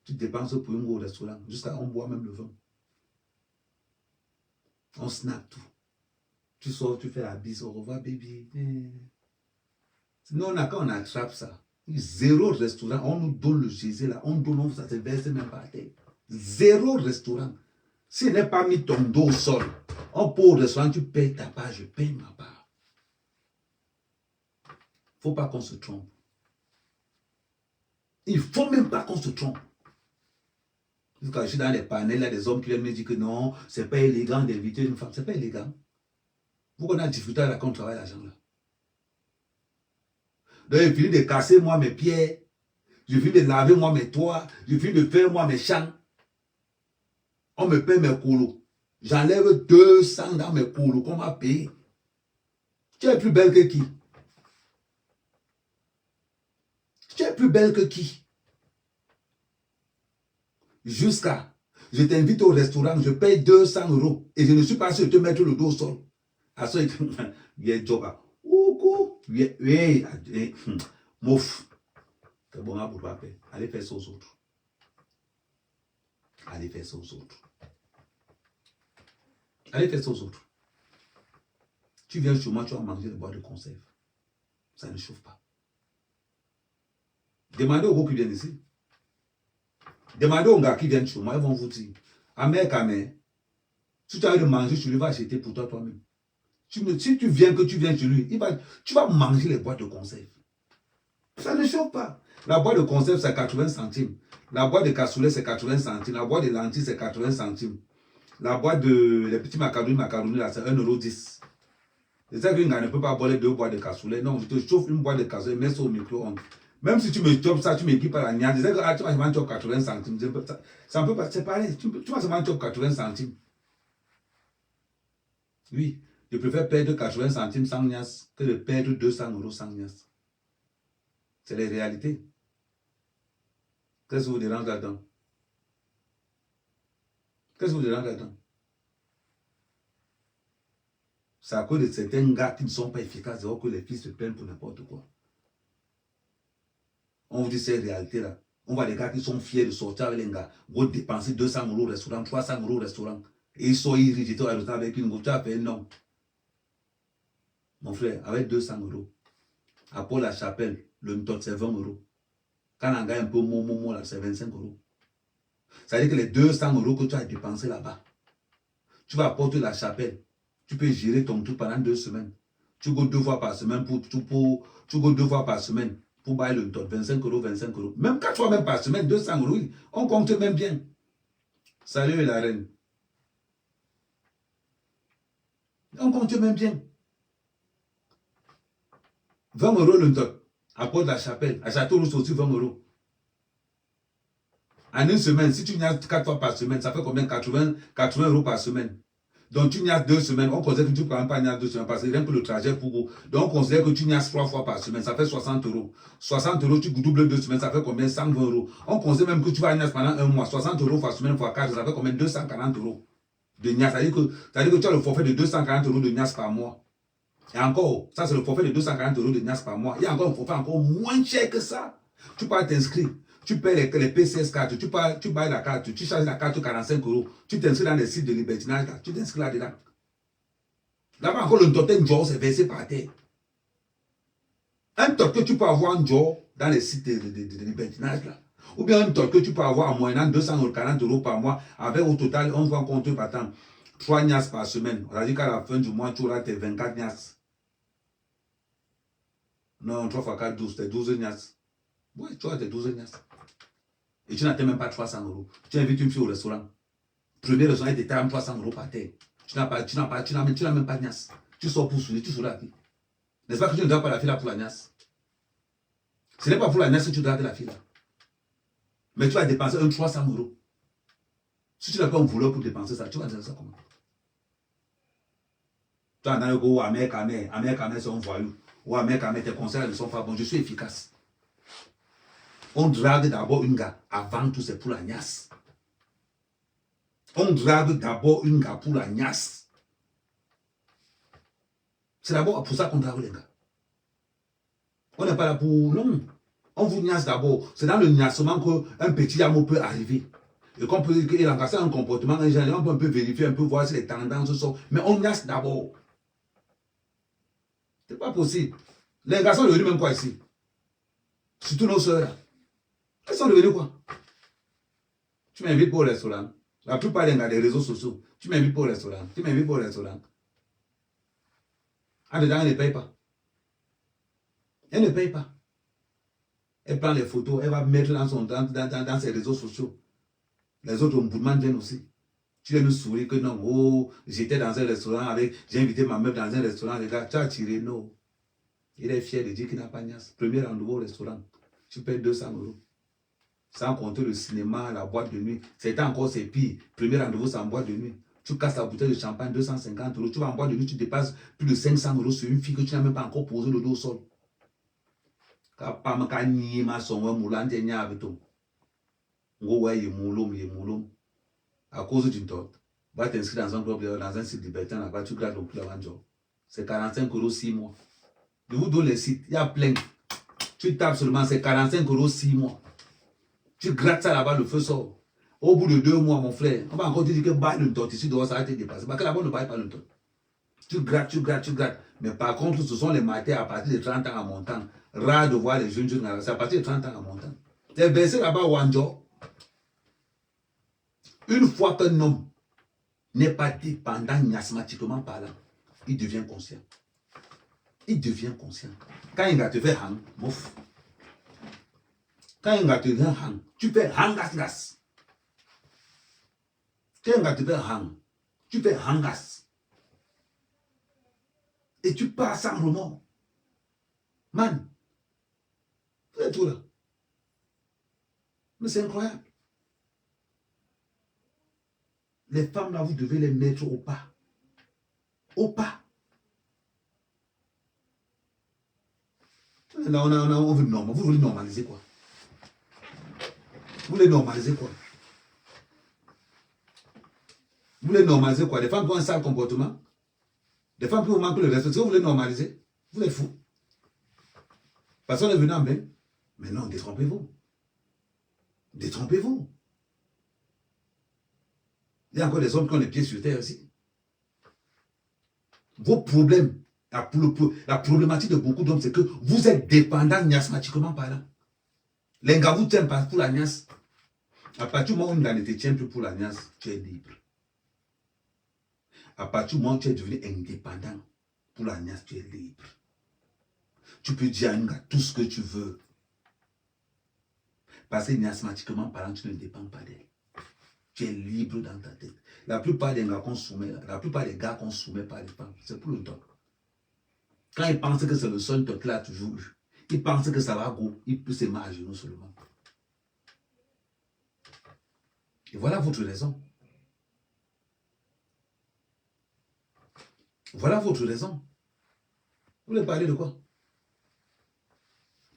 Tu dépenses pour un gros restaurant. Jusqu'à on boit même le vin. On snap tout. Tu sors, tu fais la bise. Au revoir, baby. Sinon, quand on attrape ça, 0 restaurant, on nous donne le Jésus là. On donne, ça se verse même par terre. 0 restaurant. Si je n'ai pas mis ton dos au sol, on peut au restaurant, tu payes ta part, je paye ma part. Il ne faut pas qu'on se trompe. Il ne faut même pas qu'on se trompe. Quand je suis dans les panels, il y a des hommes qui viennent me dire que non, ce n'est pas élégant d'inviter une femme. Ce n'est pas élégant. Pourquoi on a difficulté à qu'on travaille l'argent là? Donc, je finis de casser moi mes pierres. Je finis de laver moi mes toits. Je finis de faire moi mes champs. On me paie mes coulots. J'enlève 200 dans mes coulots qu'on m'a payé. Tu es plus belle que qui? Tu es plus belle que qui? Jusqu'à, je t'invite au restaurant, je paye 200 € et je ne suis pas sûr de te mettre le dos au sol. À ce il y a un job. Oui, mouf. C'est bon, pour pas faire. Allez faire ça aux autres. Allez faire ça aux autres. Allez faire ça aux autres. Tu viens chez moi, tu vas manger des boîtes de conserve. Ça ne chauffe pas. Demandez aux gars qui viennent ici. Demandez aux gars qui viennent chez moi, ils vont vous dire. Amère, si tu as envie de manger, tu lui vas acheter pour toi-même. Si tu viens chez lui, tu vas manger les boîtes de conserve. Ça ne chauffe pas. La boîte de conserve, c'est 80 centimes. La boîte de cassoulet, c'est 80 centimes. La boîte de lentilles, c'est 80 centimes. La boîte de les petits macaronis, là, c'est 1,10 €. C'est ça qu'un gars ne peut pas boire les 2 boîtes de cassoulet. Non, je te chauffe une boîte de cassoulet, mets ça au micro-ondes. Même si tu me chopes ça, tu m'équipes à la niade. C'est que tu vas seulement choper 80 centimes. Ça ne peut pas, c'est pareil. Tu vas seulement choper 80 centimes. Oui, je préfère perdre 80 centimes sans niasse que de perdre 200 € sans niasse. C'est les réalités. Qu'est-ce que vous dérange là-dedans? Qu'est-ce que vous dérange là-dedans? C'est à cause de certains gars qui ne sont pas efficaces, que les filles se plaignent pour n'importe quoi. On vous dit ces réalités-là. On voit les gars qui sont fiers de sortir avec les gars, vont dépenser 200 € au restaurant, 300 € au restaurant. Et ils sont irrités au restaurant avec une goutte. Tu as fait non. Mon frère, avec 200 €, à Port-la-Chapelle, le Ntot, c'est 20 €. Quand on gagne un peu momo, là, c'est 25 €. Ça veut dire que les 200 € que tu as dépensé là-bas, tu vas à Port-la-Chapelle, tu peux gérer ton truc pendant 2 semaines. Tu go 2 fois par semaine tu go 2 fois par semaine pour bailler le Ntot, 25 €, 25 €. Même 4 fois même par semaine, 200 €, oui. On compte même bien. Salut la reine. On compte même bien. 20 € le Ntot. À Port-la-Chapelle, à Château-Rousse aussi 20 €. En une semaine, si tu n'y as 4 fois par semaine, ça fait combien? 80 € par semaine. Donc tu n'y as 2 semaines, on considère que tu ne prends pas 2 semaines parce que rien que le trajet pour vous. Donc on considère que tu n'y as 3 fois par semaine, ça fait 60 €. 60 € tu doubles 2 semaines, ça fait combien? 120 €. On considère même que tu vas Nias pendant un mois, 60 € par semaine fois 4, ça fait combien? 240 € de Nias. C'est-à-dire que tu as le forfait de 240 € de Nias par mois. Et encore, ça c'est le forfait de 240 € de Nias par mois. Il y a encore un forfait encore moins cher que ça. Tu peux t'inscrire. Tu payes les PCS cartes, tu payes la carte, tu charges la carte 45 €. Tu t'inscris dans les sites de libertinage, tu t'inscris là-dedans. Là-bas encore, le totem Joe, c'est versé par terre. Un tot que tu peux avoir en Joe dans les sites de libertinage, là. Ou bien un tot que tu peux avoir en moyennant 240 € par mois, avec au total, on va compter par temps, 3 nias par semaine. On a dit qu'à la fin du mois, tu auras tes 24 nias. Non, 3 x 4, 12, tes 12 nias. Oui, tu auras tes 12 nias. Et tu n'atteins même pas 300 €. Tu invites une fille au restaurant. Premier restaurant, il te taille 300 € par terre. Tu n'as même pas de nias. Tu sors pour souiller, tu souris à qui? N'est-ce pas que tu ne dois pas la fille là pour la nias? Ce n'est pas pour la nias que tu dois de la fille là. Mais tu vas dépenser 300 €. Si tu n'as pas un voleur pour dépenser ça, tu vas dire ça comment? Tu as un go, Amère Kamé, c'est un voyou. Ou Amère Kamé, tes conseils ne sont pas bons. Je suis efficace. On drague d'abord une gars, avant tout c'est pour la niasse. On drague d'abord une gars pour la niasse. C'est d'abord pour ça qu'on drague les gars. On n'est pas là pour... Non. On vous niasse d'abord. C'est dans le niassement qu'un petit amour peut arriver. Et qu'on peut engager un comportement, on peut un peu vérifier, un peu voir si les tendances sont... Mais on niasse d'abord. C'est pas possible. Les garçons sont devenus même quoi ici? Surtout nos soeurs là. Elles sont devenues quoi? Tu m'invites pour le restaurant. La plupart des gars des réseaux sociaux. Tu m'invites pour le restaurant. Tu m'invites pour le restaurant. En dedans, elle ne paye pas. Elle ne paye pas. Elle prend les photos, elle va mettre dans ses réseaux sociaux. Les autres ombudsman viennent aussi. Tu viens nous sourire que non, oh, j'étais dans un restaurant j'ai invité ma meuf dans un restaurant, les gars, tu as tiré, non. Il est fier de dire qu'il n'a pas niasse. Premier rendez-vous au restaurant, tu payes 200 €. Sans compter le cinéma, la boîte de nuit. C'est encore, c'est pire. Premier rendez-vous, c'est en boîte de nuit. Tu casses la bouteille de champagne, 250 €. Tu vas en boîte de nuit, tu dépasses plus de 500 € sur une fille que tu n'as même pas encore posé le dos au sol. À cause d'une torte, va t'inscrire dans un club, dans un site libertin, là-bas, tu grattes ton plus avant job. C'est 45 € 6 mois. Je vous donne les sites, il y a plein. Tu tapes seulement, c'est 45 € 6 mois. Tu grattes ça là-bas, le feu sort. Au bout de 2 mois, mon frère, on va encore te dire que baille le tot ici, dehors, ça va te dépasser. Parce que là-bas, on ne baille pas le tot. Tu grattes, tu grattes, tu grattes. Mais par contre, ce sont les matins à partir de 30 ans en montant. Rare de voir les jeunes, c'est à partir de 30 ans en montant. C'est versé là-bas au Wanjo. Une fois qu'un homme n'est pas dépendant miasmatiquement parlant, il devient conscient. Il devient conscient. Quand il va te faire hang, mouf. Quand il va te faire hang, tu fais hangas-gas. Quand il va te faire hang, tu fais hangas. Et tu pars sans remords. Man, c'est tout là. Mais c'est incroyable. Les femmes là, vous devez les mettre au pas. Au pas. Là, on veut normaliser. Vous voulez normaliser quoi? Vous voulez normaliser quoi? Vous voulez normaliser quoi? Les femmes qui ont un sale comportement? Les femmes qui vous manquent le respect, vous voulez normaliser? Vous êtes fous. Parce qu'on est venu en bain. Mais non, détrompez-vous. Détrompez-vous. Il y a encore des hommes qui ont les pieds sur terre aussi. Vos problèmes, la problématique de beaucoup d'hommes, c'est que vous êtes dépendants miasmatiquement parlant. Les gars vous tiennent pas pour la niasse. À partir du moment où une gars ne te tient plus pour la niasse, tu es libre. À partir du moment où tu es devenu indépendant pour la niasse, tu es libre. Tu peux dire à une gars tout ce que tu veux. Parce que miasmatiquement parlant, tu ne dépends pas d'elle. Tu es libre dans ta tête. La plupart des gars qu'on soumet, la plupart des gars qu'on soumet par les femmes, c'est pour le temps. Quand ils pensent que c'est le seul truc là toujours eu, ils pensent que ça va go, ils peuvent se mettre à genoux seulement. Et voilà votre raison. Voilà votre raison. Vous voulez parler de quoi?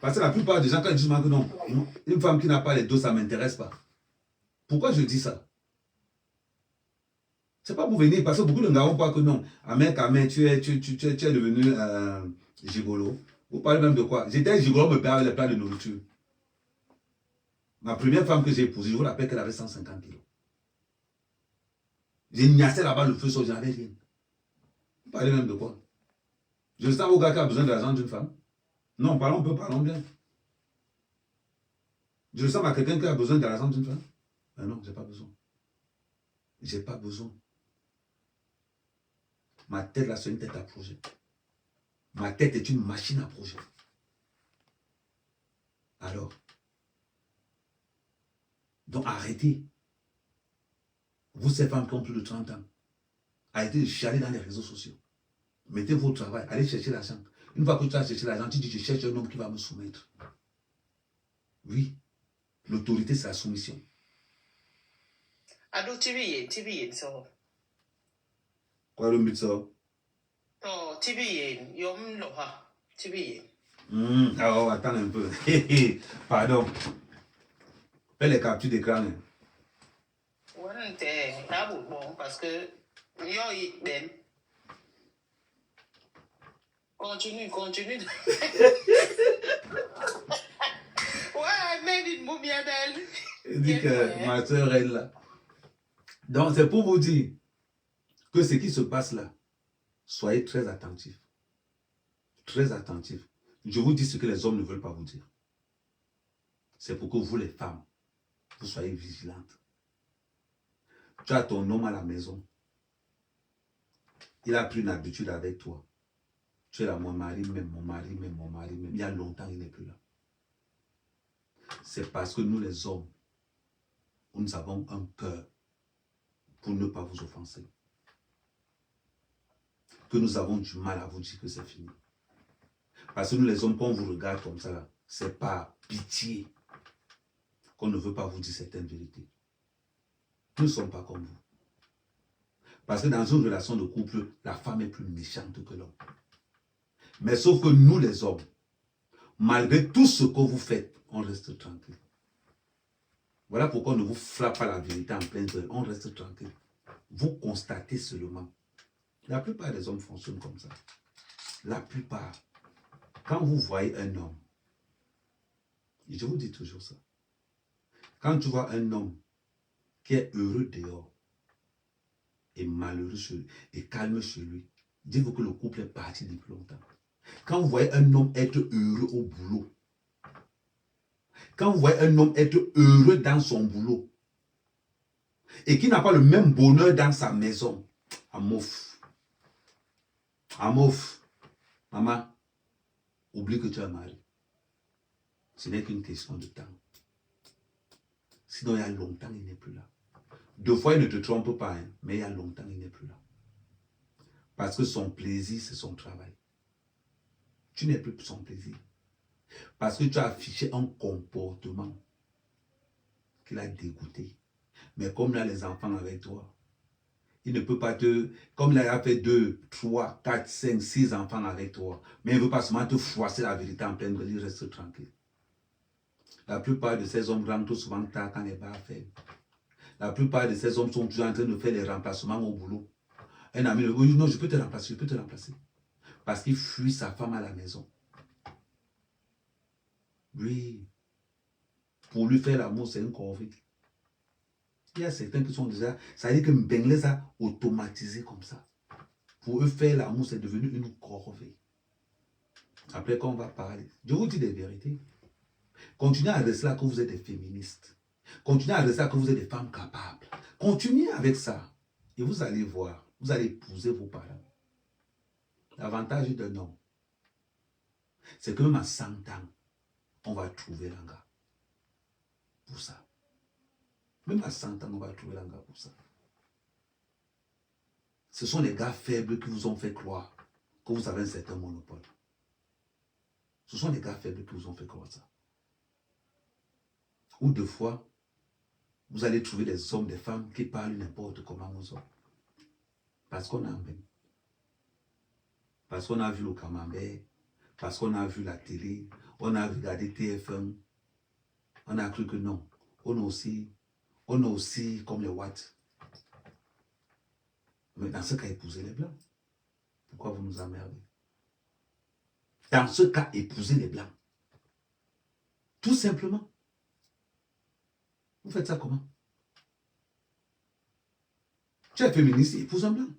Parce que la plupart des gens, quand ils disent que non, une femme qui n'a pas les dos, ça ne m'intéresse pas. Pourquoi je dis ça? C'est pas pour venir, parce que beaucoup de gars vont pas que non. Amen, tu es devenu gigolo. Vous parlez même de quoi? J'étais gigolo, me payait avec les plats de nourriture. Ma première femme que j'ai épousée, je vous rappelle qu'elle avait 150 kilos. J'ai niassé là-bas le feu sauf j'avais rien. Vous parlez même de quoi? Je sens au gars qui a besoin de l'argent d'une femme. Non, parlons bien. Je ressemble à quelqu'un qui a besoin de l'argent d'une femme. Mais non, j'ai pas besoin. J'ai pas besoin. Ma tête là, c'est une tête à projet. Ma tête est une machine à projet. Alors, donc arrêtez. Vous, ces femmes qui ont plus de 30 ans, arrêtez de chialer dans les réseaux sociaux. Mettez vos travail, allez chercher l'argent. Une fois que tu as cherché l'argent, tu dis je cherche un homme qui va me soumettre. Oui, l'autorité c'est la soumission. Ado TBN so. Quoi le but ça? Oh, TBN, yom loha. TBN. Alors attends un peu. Pardon. Fais les captures d'écran. Ouais, t'es là bon parce que yo ben. Continue. Ouais, mais une moumia d'elle. Il dit que ma soeur est là. Donc c'est pour vous dire que ce qui se passe là, soyez très attentifs. Très attentifs. Je vous dis ce que les hommes ne veulent pas vous dire. C'est pour que vous les femmes, vous soyez vigilantes. Tu as ton homme à la maison. Il a pris une habitude avec toi. Tu es là, mon mari même. Il y a longtemps, il n'est plus là. C'est parce que nous les hommes, nous avons un cœur pour ne pas vous offenser. Que nous avons du mal à vous dire que c'est fini. Parce que nous les hommes, quand on vous regarde comme ça, c'est par pitié qu'on ne veut pas vous dire certaines vérités. Nous ne sommes pas comme vous. Parce que dans une relation de couple, la femme est plus méchante que l'homme. Mais sauf que nous les hommes, malgré tout ce que vous faites, on reste tranquille. Voilà pourquoi on ne vous frappe pas la vérité en plein cœur. On reste tranquille. Vous constatez seulement. La plupart des hommes fonctionnent comme ça. La plupart. Quand vous voyez un homme, et je vous dis toujours ça, quand tu vois un homme qui est heureux dehors et malheureux chez lui, et calme chez lui, dites-vous que le couple est parti depuis longtemps. Quand vous voyez un homme être heureux au boulot, quand vous voyez un homme être heureux dans son boulot, et qui n'a pas le même bonheur dans sa maison, amouf, maman, oublie que tu as mari. Ce n'est qu'une question de temps. Sinon, il y a longtemps, il n'est plus là. 2 fois, il ne te trompe pas, hein, mais il y a longtemps, il n'est plus là. Parce que son plaisir, c'est son travail. Tu n'es plus pour son plaisir. Parce que tu as affiché un comportement qui l'a dégoûté. Mais comme il a les enfants avec toi, il ne peut pas te... Comme il a fait 2, 3, 4, 5, 6 enfants avec toi, mais il ne veut pas seulement te froisser la vérité en pleine gueule, il reste tranquille. La plupart de ces hommes rentrent souvent tard quand les bars ferment. La plupart de ces hommes sont toujours en train de faire les remplacements au boulot. Un ami lui dit, non, je peux te remplacer. Parce qu'il fuit sa femme à la maison. Oui. Pour lui faire l'amour, c'est une corvée. Il y a certains qui sont déjà... Ça veut dire que Mbengue les a automatisés comme ça. Pour eux, faire l'amour, c'est devenu une corvée. Après, quand on va parler, je vous dis des vérités. Continuez à rester là que vous êtes des féministes. Continuez à rester là que vous êtes des femmes capables. Continuez avec ça. Et vous allez voir. Vous allez épouser vos parents. L'avantage d'un homme, c'est que même à 100 ans, on va trouver un gars pour ça. Même à 100 ans, on va trouver un gars pour ça. Ce sont les gars faibles qui vous ont fait croire que vous avez un certain monopole. Ce sont les gars faibles qui vous ont fait croire ça. Ou 2 fois, vous allez trouver des hommes, des femmes qui parlent n'importe comment aux hommes. Parce qu'on a un bain. Parce qu'on a vu le camembert, parce qu'on a vu la télé, on a regardé TF1, on a cru que non. On est aussi comme les Watts. Mais dans ce cas, épousez les Blancs. Pourquoi vous nous emmerdez? Dans ce cas, épousez les Blancs. Tout simplement. Vous faites ça comment? Tu es féministe, épouse un Blanc.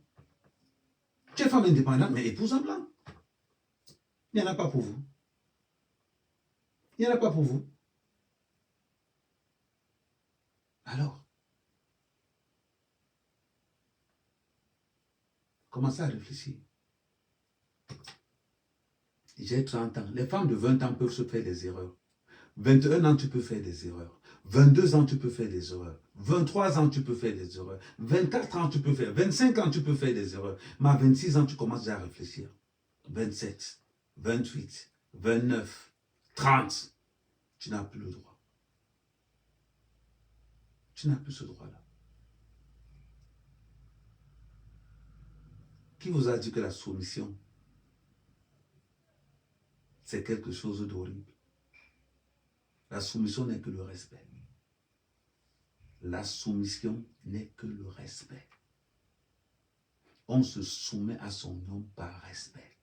Tu es femme indépendante, mais épouse un Blanc. Il n'y en a pas pour vous. Il n'y en a pas pour vous. Alors, commencez à réfléchir. J'ai 30 ans. Les femmes de 20 ans peuvent se faire des erreurs. 21 ans, tu peux faire des erreurs. 22 ans, tu peux faire des erreurs. 23 ans, tu peux faire des erreurs. 24 ans, tu peux faire. 25 ans, tu peux faire des erreurs. Mais à 26 ans, tu commences déjà à réfléchir. 27, 28, 29, 30. Tu n'as plus le droit. Tu n'as plus ce droit-là. Qui vous a dit que la soumission, c'est quelque chose d'horrible? La soumission n'est que le respect. La soumission n'est que le respect. On se soumet à son homme par respect.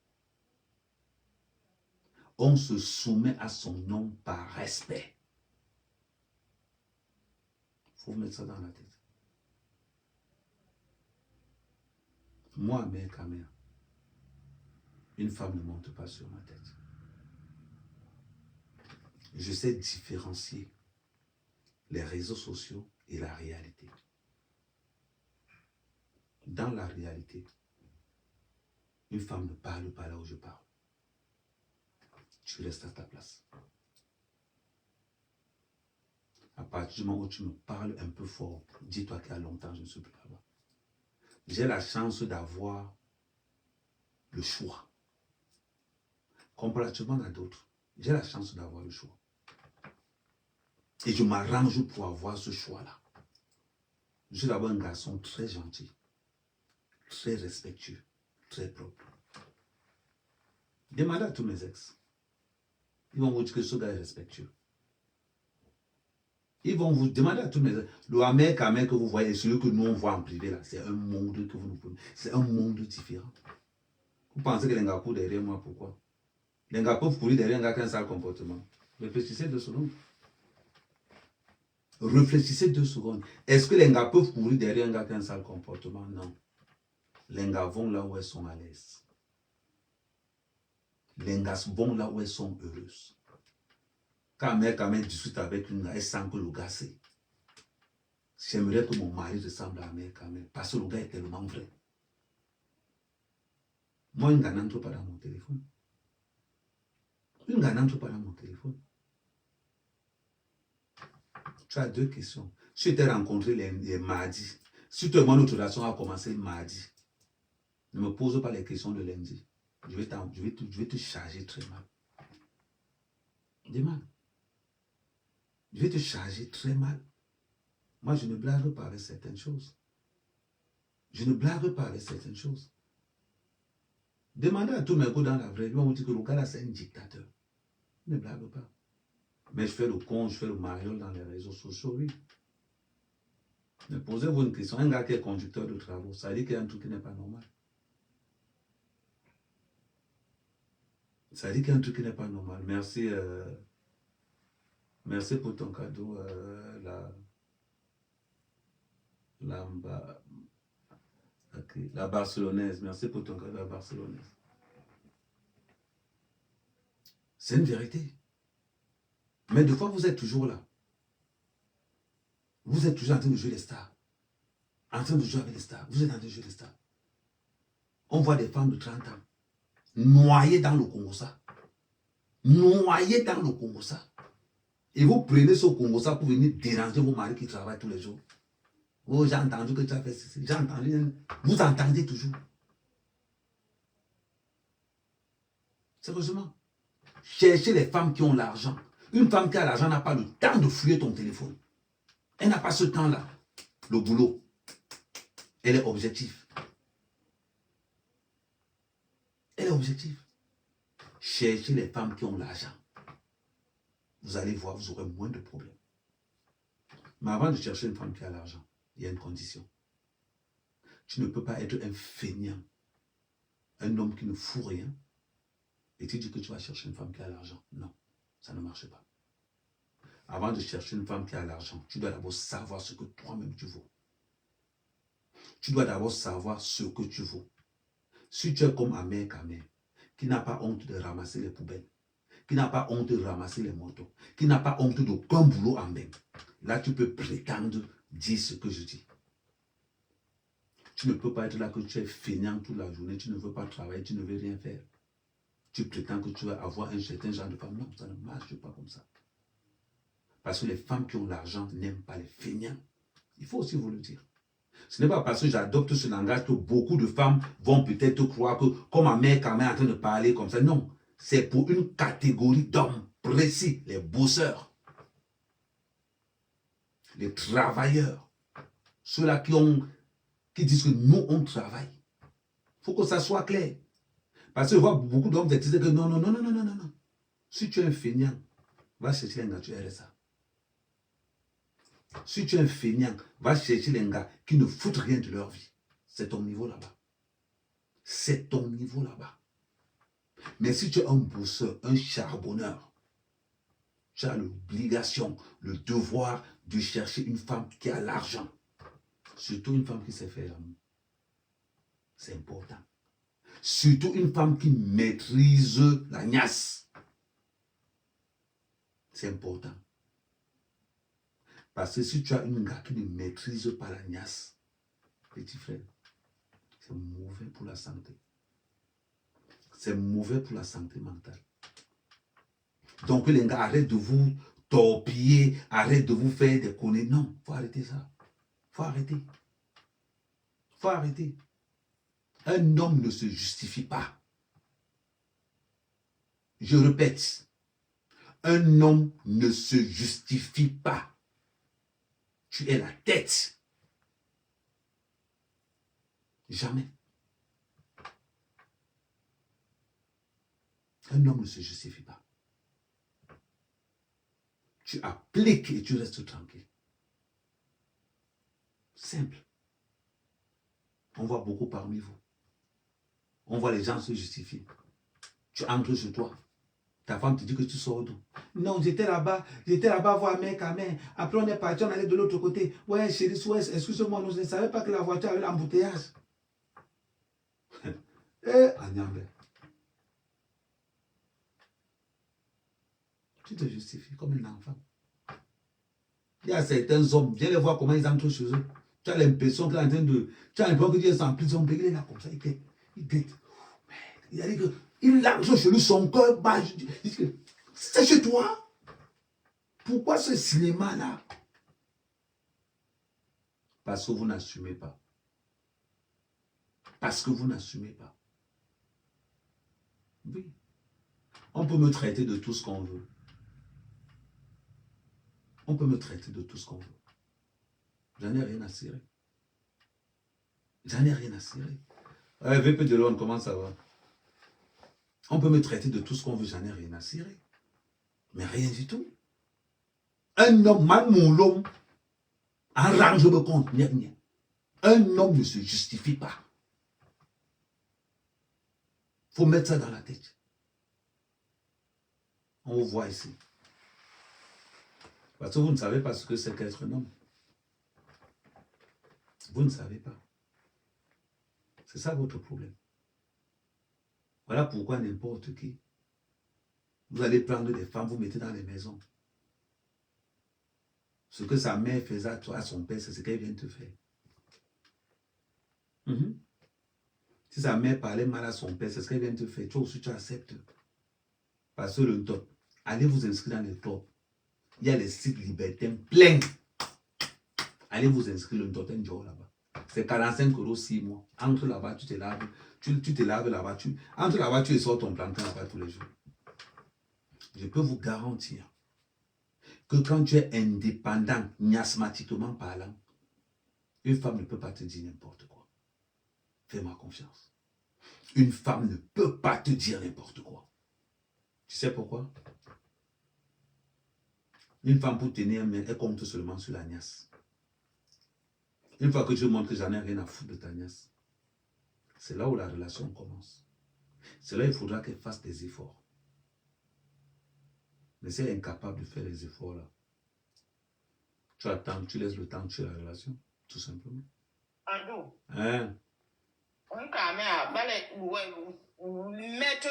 On se soumet à son homme par respect. Il faut mettre ça dans la tête. Moi, mère Kamea, une femme ne monte pas sur ma tête. Je sais différencier les réseaux sociaux et la réalité. Dans la réalité, une femme ne parle pas là où je parle. Tu restes à ta place. À partir du moment où tu me parles un peu fort, dis-toi qu'il y a longtemps, je ne suis plus là-bas. J'ai la chance d'avoir le choix. Comparativement à d'autres, j'ai la chance d'avoir le choix. Et je m'arrange pour avoir ce choix-là. Je suis d'abord un garçon très gentil, très respectueux, très propre. Demandez à tous mes ex. Ils vont vous dire que ce gars est respectueux. Ils vont vous demander à tous mes ex. Le Ahmed Kamel que vous voyez, celui que nous on voit en privé là, c'est un monde que vous nous pouvez. C'est un monde différent. Vous pensez que les gars courent derrière moi, pourquoi? Les gars peuvent courir derrière un gars qui a un sale comportement. Réfléchissez 2 secondes. Réfléchissez 2 secondes. Est-ce que les gars peuvent courir derrière un gars qui a un sale comportement? Non. Les gars vont là où elles sont à l'aise. Les gars vont là où elles sont heureuses. Quand mère discute avec une gars, elle sent que le gars sait. J'aimerais que mon mari ressemble à mère Kamel, parce que le gars est tellement vrai. Moi, une gars n'entre pas dans mon téléphone. Une gars n'entre pas dans mon téléphone. Tu as 2 questions. Si tu t'es rencontré les mardis, si toi et moi notre relation a commencé mardi, ne me pose pas les questions de lundi. Je vais te charger très mal. Dis-moi. Je vais te charger très mal. Moi, je ne blague pas avec certaines choses. Je ne blague pas avec certaines choses. Demandez à tous mes cours dans la vraie vie, on vous dit que le gars là, c'est un dictateur. Je ne blague pas. Mais je fais le con, je fais le mariole dans les réseaux sociaux, oui. Mais posez-vous une question. Un gars qui est conducteur de travaux, ça veut dire qu'il y a un truc qui n'est pas normal. Ça veut dire qu'il y a un truc qui n'est pas normal. Merci. Merci pour ton cadeau, la Barcelonaise. Merci pour ton cadeau, la Barcelonaise. C'est une vérité. Mais des fois, vous êtes toujours là. Vous êtes toujours en train de jouer les stars. En train de jouer avec les stars. Vous êtes en train de jouer les stars. On voit des femmes de 30 ans noyées dans le Congo-Ça. Noyées dans le Congo-Ça. Et vous prenez ce Congo-Ça pour venir déranger vos maris qui travaillent tous les jours. Oh, j'ai entendu que tu as fait ceci. J'ai entendu. Vous entendez toujours. Sérieusement. Cherchez les femmes qui ont l'argent. Une femme qui a l'argent n'a pas le temps de fouiller ton téléphone. Elle n'a pas ce temps-là. Le boulot. Elle est objective. Elle est objective. Cherchez les femmes qui ont l'argent. Vous allez voir, vous aurez moins de problèmes. Mais avant de chercher une femme qui a l'argent, il y a une condition. Tu ne peux pas être un feignant, un homme qui ne fout rien, et tu dis que tu vas chercher une femme qui a l'argent. Non, ça ne marche pas. Avant de chercher une femme qui a l'argent, tu dois d'abord savoir ce que toi-même tu vaux. Tu dois d'abord savoir ce que tu vaux. Si tu es comme Amer Kamel, qui n'a pas honte de ramasser les poubelles, qui n'a pas honte de ramasser les motos, qui n'a pas honte d'aucun boulot en même, là tu peux prétendre dire ce que je dis. Tu ne peux pas être là que tu es feignant toute la journée, tu ne veux pas travailler, tu ne veux rien faire. Tu prétends que tu vas avoir un certain genre de femme. Non, ça ne marche pas comme ça. Parce que les femmes qui ont l'argent n'aiment pas les feignants. Il faut aussi vous le dire. Ce n'est pas parce que j'adopte ce langage que beaucoup de femmes vont peut-être croire que, comme ma mère quand même est en train de parler comme ça. Non, c'est pour une catégorie d'hommes précis, les bosseurs, les travailleurs, ceux-là qui disent que nous, on travaille. Il faut que ça soit clair. Parce que je vois beaucoup d'hommes qui disent que non, non, non, non, non, non, non. Si tu es un feignant, va chercher un naturel RSA. Si tu es un feignant, va chercher les gars qui ne foutent rien de leur vie. C'est ton niveau là-bas. C'est ton niveau là-bas. Mais si tu es un bosseur, un charbonneur, tu as l'obligation, le devoir de chercher une femme qui a l'argent. Surtout une femme qui sait faire l'amour. C'est important. Surtout une femme qui maîtrise la niasse. C'est important. Parce que si tu as une gars qui ne maîtrise pas la niasse, petit frère, c'est mauvais pour la santé. C'est mauvais pour la santé mentale. Donc les gars, arrêtent de vous torpiller, arrêtent de vous faire des conneries. Non, il faut arrêter ça. Il faut arrêter. Il faut arrêter. Un homme ne se justifie pas. Je répète, un homme ne se justifie pas. Tu es la tête. Jamais. Un homme ne se justifie pas. Tu appliques et tu restes tranquille. Simple. On voit beaucoup parmi vous. On voit les gens se justifier. Tu entres chez toi. Ta femme te dit que tu sors d'où? Non, j'étais là-bas voir mec à main. Après, on est parti, on allait de l'autre côté. Ouais, chérie, excuse-moi, nous ne savions pas que la voiture avait l'embouteillage. Agnambe. Tu te justifies comme un enfant. Il y a certains hommes, viens les voir comment ils entrent chez eux. Tu as l'impression qu'il est en train de... Tu as l'impression qu'il est en prison, il est là comme ça, il guette. Il a dit que... Il entre chez lui, son cœur bat. C'est chez toi? Pourquoi ce cinéma-là? Parce que vous n'assumez pas. Parce que vous n'assumez pas. Oui. On peut me traiter de tout ce qu'on veut. On peut me traiter de tout ce qu'on veut. J'en ai rien à cirer. J'en ai rien à cirer. VP de l'ONU, comment ça va? On peut me traiter de tout ce qu'on veut, j'en ai rien à cirer. Mais rien du tout. Un homme, mal mon l'homme, arrange le compte. Un homme ne se justifie pas. Il faut mettre ça dans la tête. On vous voit ici. Parce que vous ne savez pas ce que c'est qu'être un homme. Vous ne savez pas. C'est ça votre problème. Voilà pourquoi n'importe qui, vous allez prendre des femmes, vous mettez dans les maisons. Ce que sa mère faisait à son père, c'est ce qu'elle vient te faire. Si sa mère parlait mal à son père, c'est ce qu'elle vient te faire. Toi aussi, tu acceptes. Parce que le top, allez vous inscrire dans le top. Il y a les sites libertins pleins. Allez vous inscrire le top un jour là-bas. C'est 45 € 6 mois. Entre là-bas, tu te laves. Tu te laves là-bas. Entre là-bas, tu sors ton plantain là-bas tous les jours. Je peux vous garantir que quand tu es indépendant, miasmatiquement parlant, une femme ne peut pas te dire n'importe quoi. Fais-moi confiance. Une femme ne peut pas te dire n'importe quoi. Tu sais pourquoi? Une femme pour tenir main, elle compte seulement sur la niasse. Une fois que je montre que j'en ai rien à foutre de ta niasse, c'est là où la relation commence. C'est là où il faudra qu'elle fasse des efforts. Mais si elle est incapable de faire les efforts là, tu attends, tu laisses le temps de tuer la relation, tout simplement. Ado. Hein? On quand même mettre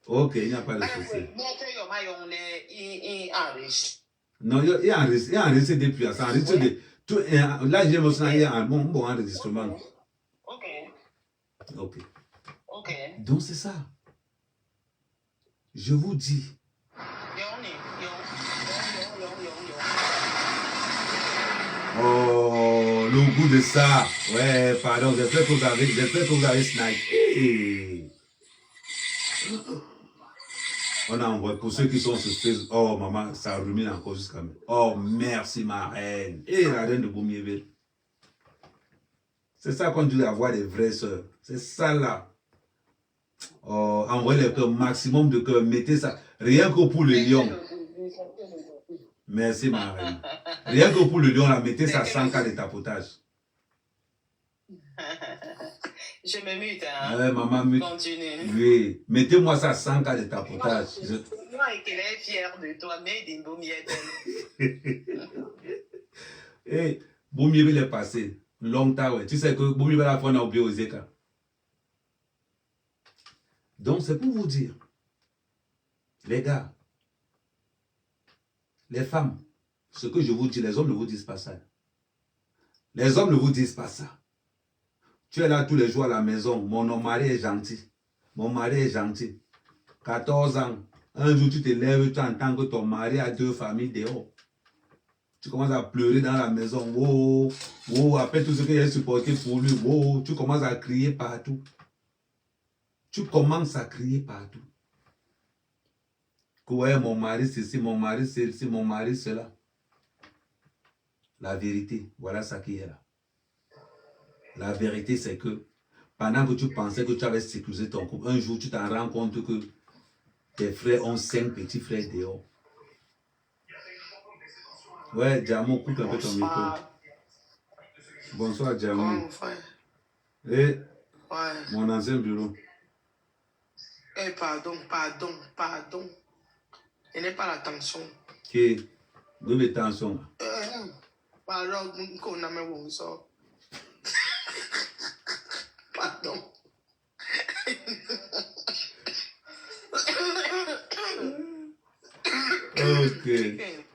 Ok, il n'y a pas de souci. Non, il y a enregistré depuis. Ça enregistre là, j'ai mentionné un bon enregistrement. Ok. Donc c'est ça. Je vous dis. Oh, le goût de ça. Ouais, pardon, j'espère que vous avez snipé. On a envoyé, pour ceux qui sont sur Facebook, oh maman, ça rumine encore jusqu'à moi. Oh, merci ma reine. Et la reine de Boumiéville. C'est ça qu'on dit avoir des vraies sœurs. C'est ça là. Oh, envoyez le cœur, maximum de cœur, mettez ça. Rien que pour le lion. Merci ma reine. Rien que pour le lion, là, mettez ça 100 cas de tapotage. Je me mute, hein. Ouais, maman, mute. Continue. Oui, mettez-moi ça 100 cas de tapotage. Moi, et qu'elle est fière de toi, mais d'une Boumiéville. Et Boumiéville est passé longtemps, ouais. Tu sais que Boumiéville a fait, on a oublié aux écarts. Donc, c'est pour vous dire, les gars, les femmes, ce que je vous dis, les hommes ne vous disent pas ça. Les hommes ne vous disent pas ça. Tu es là tous les jours à la maison, mon mari est gentil. Mon mari est gentil. 14 ans, un jour tu te lèves, tu entends que ton mari a 2 familles dehors. Tu commences à pleurer dans la maison. Oh, oh, après tout ce qu'il a supporté pour lui, oh, tu commences à crier partout. Tu commences à crier partout. Que ouais, mon mari c'est ci, mon mari c'est ci, mon mari c'est là. La vérité, voilà ça qui est là. La vérité c'est que pendant que tu pensais que tu avais sécurisé ton couple, un jour tu t'en rends compte que tes frères ont 5 petits frères dehors. Ouais, Djamo, coupe un peu ton micro. Bonsoir, Djamo. Et Ouais. Mon ancien bureau. Eh, pardon. Il n'est pas l'attention. Qui de mes tensions. Pardon, qu'on a même ça. Pardon. Ok.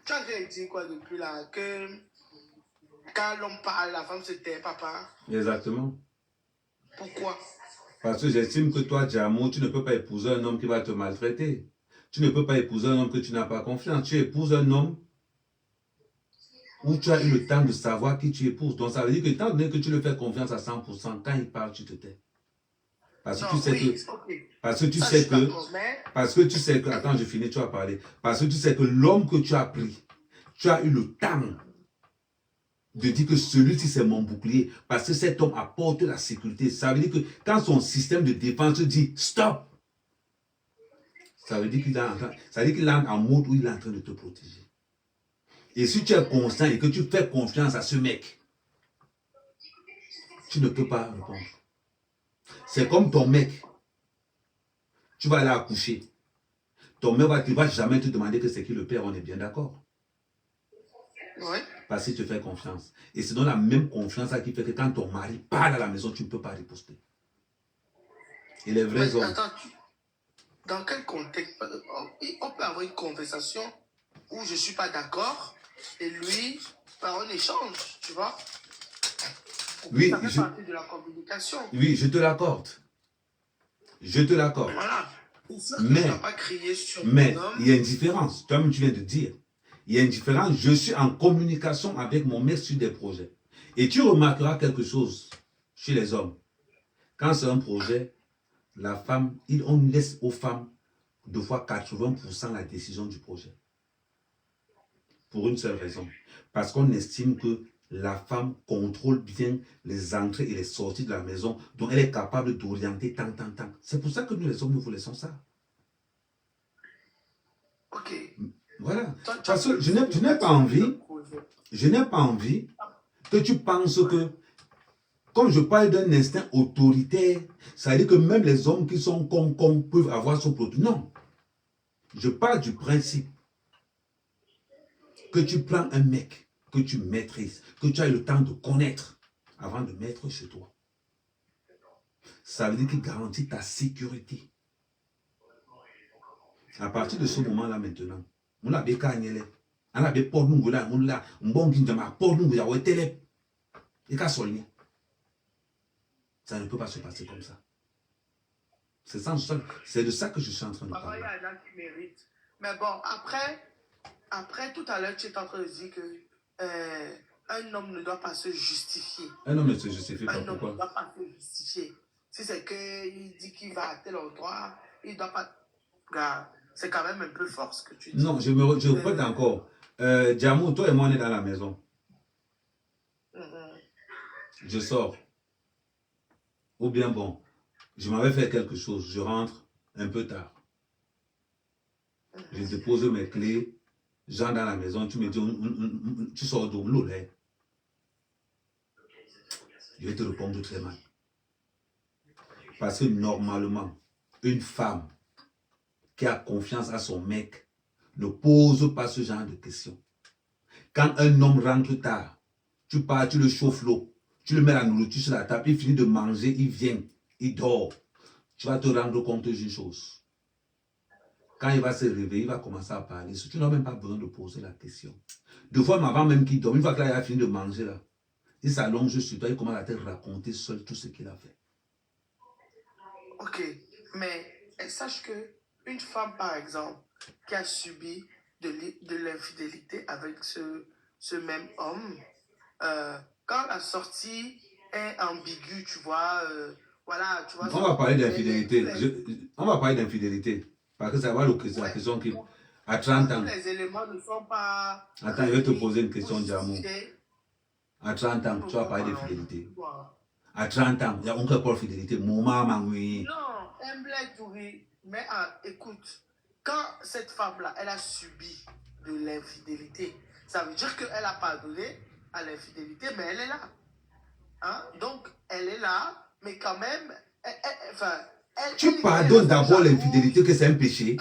Tu as dit quoi depuis là? Que quand l'homme parle, la femme se tait, papa. Exactement. Pourquoi? Parce que j'estime que toi, Djamou, tu ne peux pas épouser un homme qui va te maltraiter. Tu ne peux pas épouser un homme que tu n'as pas confiance. Tu épouses un homme où tu as eu le temps de savoir qui tu épouses. Donc ça veut dire que étant donné que tu le fais confiance à 100%, quand il parle, tu te tais. Parce que Non, tu sais oui, que... okay. Parce que tu Ça, sais que... d'accord, mais... Parce que tu sais que... Attends, je finis, tu vas parler. Parce que tu sais que l'homme que tu as pris, tu as eu le temps de dire que celui-ci c'est mon bouclier. Parce que cet homme apporte la sécurité. Ça veut dire que quand son système de défense dit stop, ça veut dire qu'il est en mode où il est en train de te protéger. Et si tu es constant et que tu fais confiance à ce mec, tu ne peux pas répondre. C'est comme ton mec. Tu vas aller accoucher. Ton mec ne va jamais te demander que c'est qui le père, on est bien d'accord. Ouais. Parce que tu fais confiance. Et c'est dans la même confiance qui fait que quand ton mari parle à la maison, tu ne peux pas riposter. Et les vrais hommes. Attends, dans quel contexte on peut avoir une conversation où je ne suis pas d'accord et lui, par un échange, tu vois? Oui, ça fait partie de la communication. Oui, je te l'accorde. Je te l'accorde. Voilà. Mais il y a une différence. Toi-même, tu viens de dire. Il y a une différence. Je suis en communication avec mon mec sur des projets. Et tu remarqueras quelque chose chez les hommes. Quand c'est un projet, la femme, on laisse aux femmes deux fois 80% la décision du projet. Pour une seule raison. Parce qu'on estime que la femme contrôle bien les entrées et les sorties de la maison, donc elle est capable d'orienter tant. C'est pour ça que nous les hommes, nous vous laissons ça. Ok. Voilà. Parce que je n'ai pas envie, que tu penses que, comme je parle d'un instinct autoritaire, ça veut dire que même les hommes qui sont cons peuvent avoir ce produit. Non. Je parle du principe que tu prends un mec que tu maîtrises, que tu as eu le temps de connaître avant de mettre chez toi. Ça veut dire qu'il garantit ta sécurité. À partir de ce moment-là maintenant, on a des cagnelles, on a des portes nous là, on a un bon qui ma porte nous là, télé, et qu'à solner. Ça ne peut pas se passer comme ça. C'est de ça que je suis en train de parler. Il y a des gens qui méritent. Mais bon, après tout à l'heure, tu es en train de dire que un homme ne doit pas se justifier. Un homme ne se justifie pas. Un homme pourquoi? ne doit pas se justifier. Si c'est qu'il dit qu'il va à tel endroit, il ne doit pas... C'est quand même un peu fort ce que tu dis. Non, je répète encore. Djamou, toi et moi, on est dans la maison. Je sors. Ou bien bon, je m'avais fait quelque chose, je rentre un peu tard. Je dépose mes clés, j'entre dans la maison, tu me dis, tu sors d'où l'eau là? Je vais te répondre très mal. Parce que normalement, une femme qui a confiance à son mec ne pose pas ce genre de questions. Quand un homme rentre tard, tu pars, tu le chauffes l'eau, tu le mets la nourriture sur la table, il finit de manger, il vient, il dort. Tu vas te rendre compte d'une chose. Quand il va se réveiller, il va commencer à parler. Tu n'as même pas besoin de poser la question. Deux fois, avant même qu'il dorme, une fois qu'il a fini de manger, là, il s'allonge sur toi, il commence à te raconter seul tout ce qu'il a fait. Ok, mais sache que une femme, par exemple, qui a subi de l'infidélité avec ce même homme, quand la sortie est ambiguë, tu vois, voilà, tu vois. On va parler d'infidélité. On va parler d'infidélité. Parce que ça va la question qui... À 30 ans... Les éléments ne sont pas... Attends, je vais te poser une question, Djamou. À 30 ans, tu vas parler d'infidélité. À 30 ans, il y a encore pas de fidélité. Non, mais écoute, quand cette femme-là, elle a subi de l'infidélité, ça veut dire qu'elle a pardonné à l'infidélité, mais elle est là. Hein? Donc, elle est là, mais quand même, Tu pardonnes d'abord l'infidélité que c'est un péché.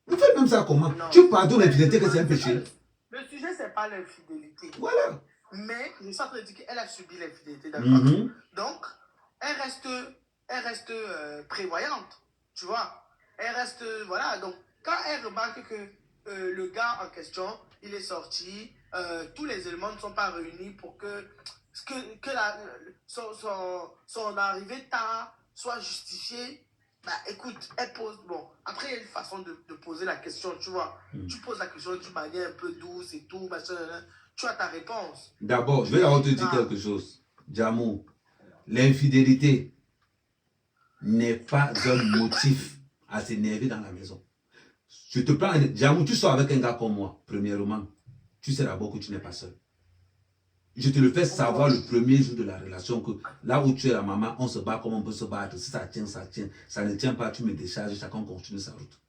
Vous faites même ça comment? Non. Tu pardonnes l'infidélité que c'est un péché. Le sujet, c'est pas l'infidélité. Voilà. Mais je suis en train de dire qu'elle a subi l'infidélité, d'accord? Donc, elle reste prévoyante, tu vois. Elle reste, voilà. Donc, quand elle remarque que le gars en question, il est sorti, tous les éléments ne sont pas réunis pour que son arrivée tard soit justifiée, bah écoute, elle pose, bon, après il y a une façon de poser la question, tu vois. Tu poses la question d'une manière un peu douce et tout, machin, tu as ta réponse. D'abord, je vais d'abord te dire quelque chose. Djamou, l'infidélité n'est pas un motif à s'énerver dans la maison. Je te prends, Djamou, tu sors avec un gars comme moi, premièrement, tu sais d'abord que tu n'es pas seul. Je te le fais savoir le premier jour de la relation que là où tu es la maman, on se bat comme on peut se battre. Si ça tient, ça tient. Ça ne tient pas, tu me décharges, chacun continue sa route.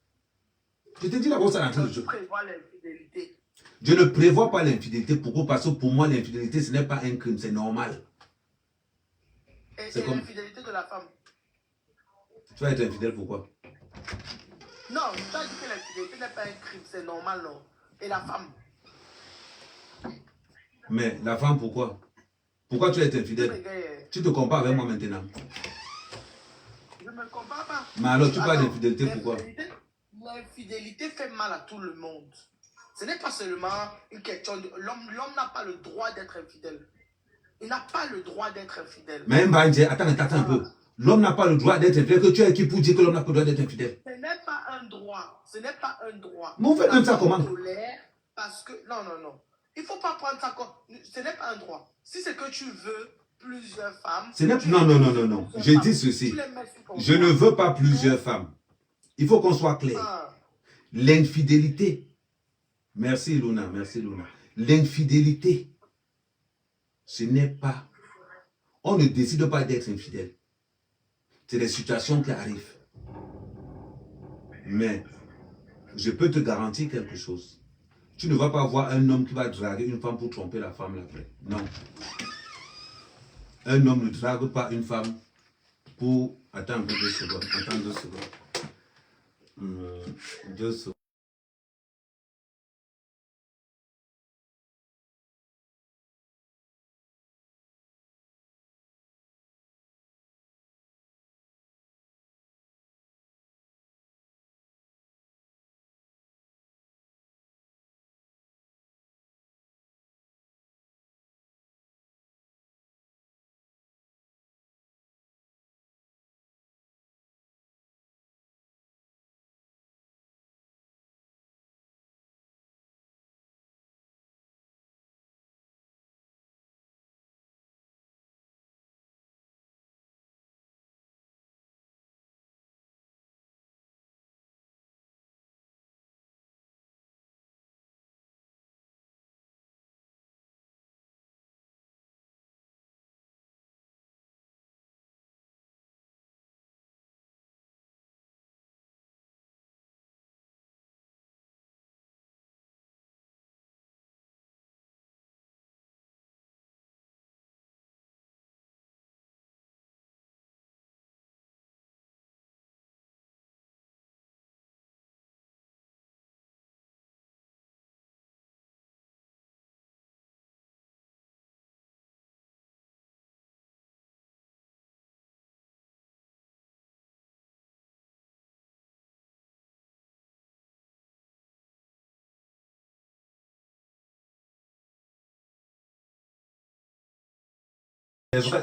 Je te dis d'abord ça dans le jeu. L'infidélité. Je ne prévois pas l'infidélité. Pourquoi? Parce que pour moi, l'infidélité, ce n'est pas un crime, c'est normal. Et comme l'infidélité de la femme. Tu vas être infidèle, pourquoi? Non, je t'ai dit que l'infidélité n'est pas un crime, c'est normal, non. Et la femme? Mais la femme, pourquoi? Pourquoi tu es infidèle? Tu te compares avec moi maintenant. Je ne me compare pas. Mais alors, tu parles d'infidélité, pourquoi? L'infidélité fait mal à tout le monde. Ce n'est pas seulement une question de... L'homme n'a pas le droit d'être infidèle. Il n'a pas le droit d'être infidèle. Mais attends un peu. L'homme n'a pas le droit d'être infidèle. Que tu es qui pour dire que l'homme n'a pas le droit d'être infidèle? Ce n'est pas un droit. Ce n'est pas un droit. Mais vous faites même ça comment? Parce que... Non. Il ne faut pas prendre ça comme... Ce n'est pas un droit. Si c'est que tu veux plusieurs femmes... Non. Je dis ceci. Je ne veux pas plusieurs femmes. Il faut qu'on soit clair. L'infidélité. Merci Luna. L'infidélité, ce n'est pas... On ne décide pas d'être infidèle. C'est des situations qui arrivent. Mais je peux te garantir quelque chose. Tu ne vas pas voir un homme qui va draguer une femme pour tromper la femme après. Non. Un homme ne drague pas une femme pour... Attends un peu 2 secondes. Attends 2 secondes. 2 secondes.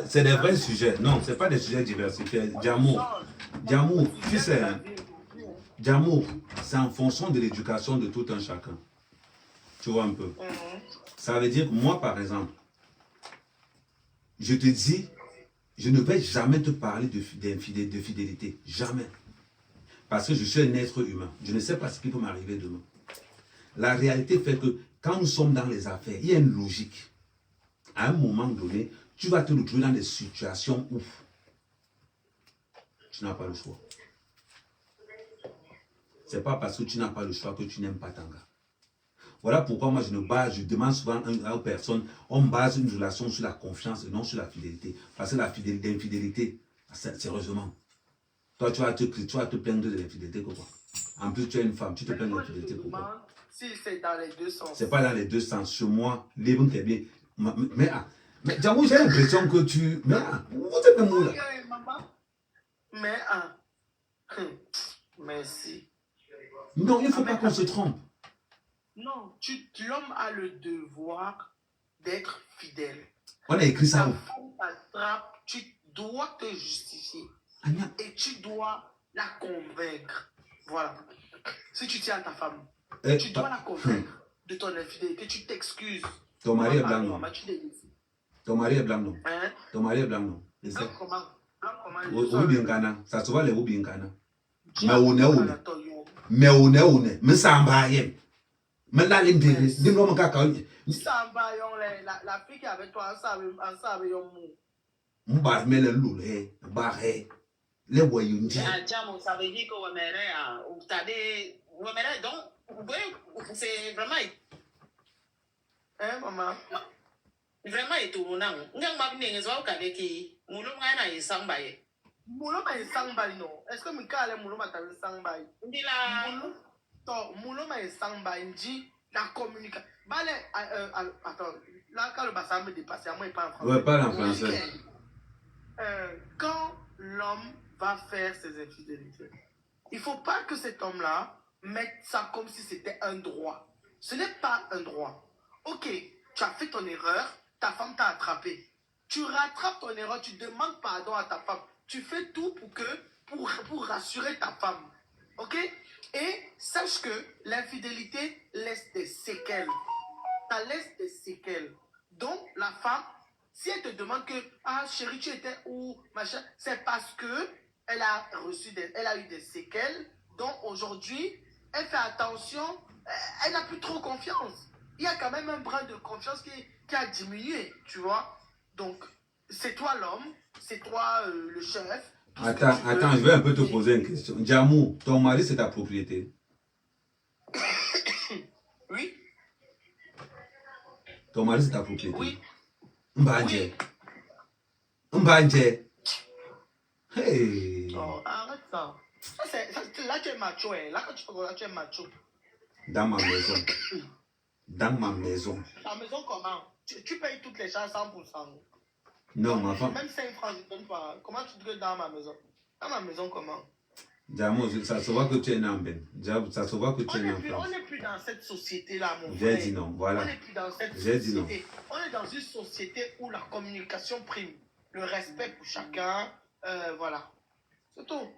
C'est des vrais sujets. Non, ce n'est pas des sujets diversifiés. Djamou, tu sais, Djamou, c'est en fonction de l'éducation de tout un chacun. Tu vois un peu. Ça veut dire que moi, par exemple, je te dis, je ne vais jamais te parler de fidélité. Jamais. Parce que je suis un être humain. Je ne sais pas ce qui peut m'arriver demain. La réalité fait que quand nous sommes dans les affaires, il y a une logique. À un moment donné, tu vas te retrouver dans des situations où tu n'as pas le choix. Ce n'est pas parce que tu n'as pas le choix que tu n'aimes pas ton gars. Voilà pourquoi moi je demande souvent aux personnes, on base une relation sur la confiance et non sur la fidélité. Parce que l'infidélité, sérieusement, toi tu vas te plaindre de l'infidélité quoi. En plus tu es une femme, tu te plains de Moi, je l'infidélité te pourquoi? demande si c'est dans les deux sens. C'est pas dans les deux sens. Chez moi, libre t'es bien. Mais Djamou, j'ai l'impression que tu... Mais où t'es même où là? Maman. Mais merci. Non, il ne faut pas qu'on se trompe. Non, l'homme a le devoir d'être fidèle. On a écrit ça Ta où? femme t'attrape, tu dois te justifier. Anya, Et tu dois la convaincre. Voilà. Si tu tiens à ta femme, tu dois la convaincre de ton infidélité. Tu t'excuses. ton mari est blanc, non? Tu délices. Ton mari est blanc, non? Hein? Ton mari est blanc, non? Blanc comment? Blanc comment? Ubinkana, ça se voit les Ubinkana. Dis Mais à on est ton où? calator, yo. Mais ça en va rien. Mais là, les m'dire, dis-moi mon caca. Samba, yon, la fille qui est avec toi, en savait yon mou. M'bar mais le loup, barré. Les voyous, Djamo, ça veut dire que Wamere, t'as des. Wamere, donc, vous voyez, c'est vraiment. Hein, maman? Vraiment étonnant. Ngang ma bine ngezo au kadeki. Mulu mwana isambaye. Mouloma est sangbaï, non? Est-ce que Mika Mouloma t'a vu sangbaï? Ndila. Mouloma est sangbaï, dit la communication. Attends, là, quand le bassin me dépasse, moi, il parle en français. Ouais, parle en français. Quand l'homme va faire ses infidélités, il ne faut pas que cet homme-là mette ça comme si c'était un droit. Ce n'est pas un droit. Ok, tu as fait ton erreur, ta femme t'a attrapé. Tu rattrapes ton erreur, tu demandes pardon à ta femme. Tu fais tout pour rassurer ta femme. Ok? Et sache que l'infidélité laisse des séquelles. Ça laisse des séquelles. Donc, la femme, si elle te demande que, ah chérie, tu étais où, machin, c'est parce que elle a eu des séquelles. Donc, aujourd'hui, elle fait attention, elle n'a plus trop confiance. Il y a quand même un brin de confiance qui a diminué, tu vois. Donc, c'est toi l'homme, c'est toi le chef. Attends, je vais un peu te poser une question. Djamou, ton mari, c'est ta propriété? Oui. Ton mari, c'est ta propriété? Oui. Mbanje. Mbanje. Hey. Oh, arrête ça. Là, tu es macho. Hein. Là, quand tu parles, là, tu es macho. Dans ma maison. Dans ma maison. La maison, comment? Tu payes toutes les charges 100%. Non, ma femme. Même 5 francs, je ne donne pas. Comment tu te dans ma maison? Dans ma maison, comment? Djamou, ça se voit que tu es né en Ben. Ça se voit que tu es né en On France. n'est plus dans cette société-là, mon J'ai frère. dit non, voilà. On n'est plus dans cette J'ai dit non. société. On est dans une société où la communication prime. Le respect pour chacun. Voilà. C'est tout.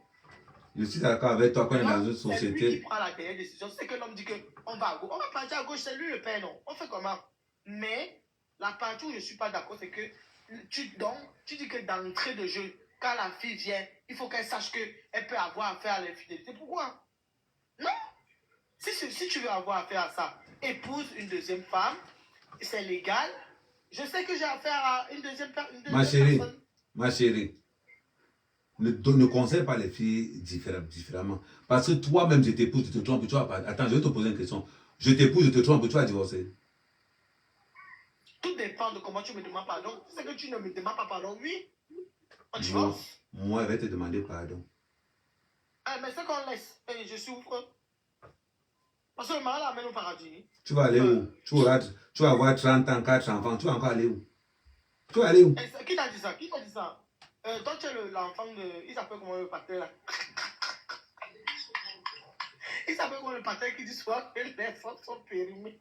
Je suis d'accord avec toi qu'on est dans une C'est lui qui société. prend la dernière décision. C'est que l'homme dit qu'on va à gauche. On va partir à gauche, c'est lui le père, non? On fait comment? Mais la partie où je ne suis pas d'accord, c'est que tu dis que d'entrée de jeu, quand la fille vient, il faut qu'elle sache qu'elle peut avoir affaire à l'infidélité. Pourquoi? Non. Si tu veux avoir affaire à ça, épouse une deuxième femme, c'est légal. Je sais que j'ai affaire à une deuxième personne. Ma chérie, ne conseille pas les filles différemment. Parce que toi-même, je t'épouse, je te trompe, tu vas pas. Attends, je vais te poser une question. Je t'épouse, je te trompe, tu vas divorcer. Tout dépend de comment tu me demandes pardon. C'est que tu ne me demandes pas pardon, oui. On divorce. Moi, je vais te demander pardon. Ah, mais c'est qu'on laisse. Et je souffre. Parce que le mari l'amène au paradis. Tu vas aller où? Tu vas avoir 30 ans, 4 enfants. Tu vas encore aller où? Tu vas aller où? Qui t'a dit ça? Qui t'a dit ça? Toi, tu es l'enfant de... Il s'appelle comment le pater là? Il s'appelle comment le pater qui dit souvent que les femmes sont périmées.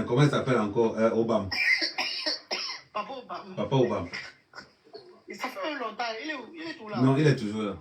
Comment il s'appelle encore? Obama. Papa Obama. Papa Obama. Ça fait longtemps. Il est où? Il est tout là. Non, il est toujours là.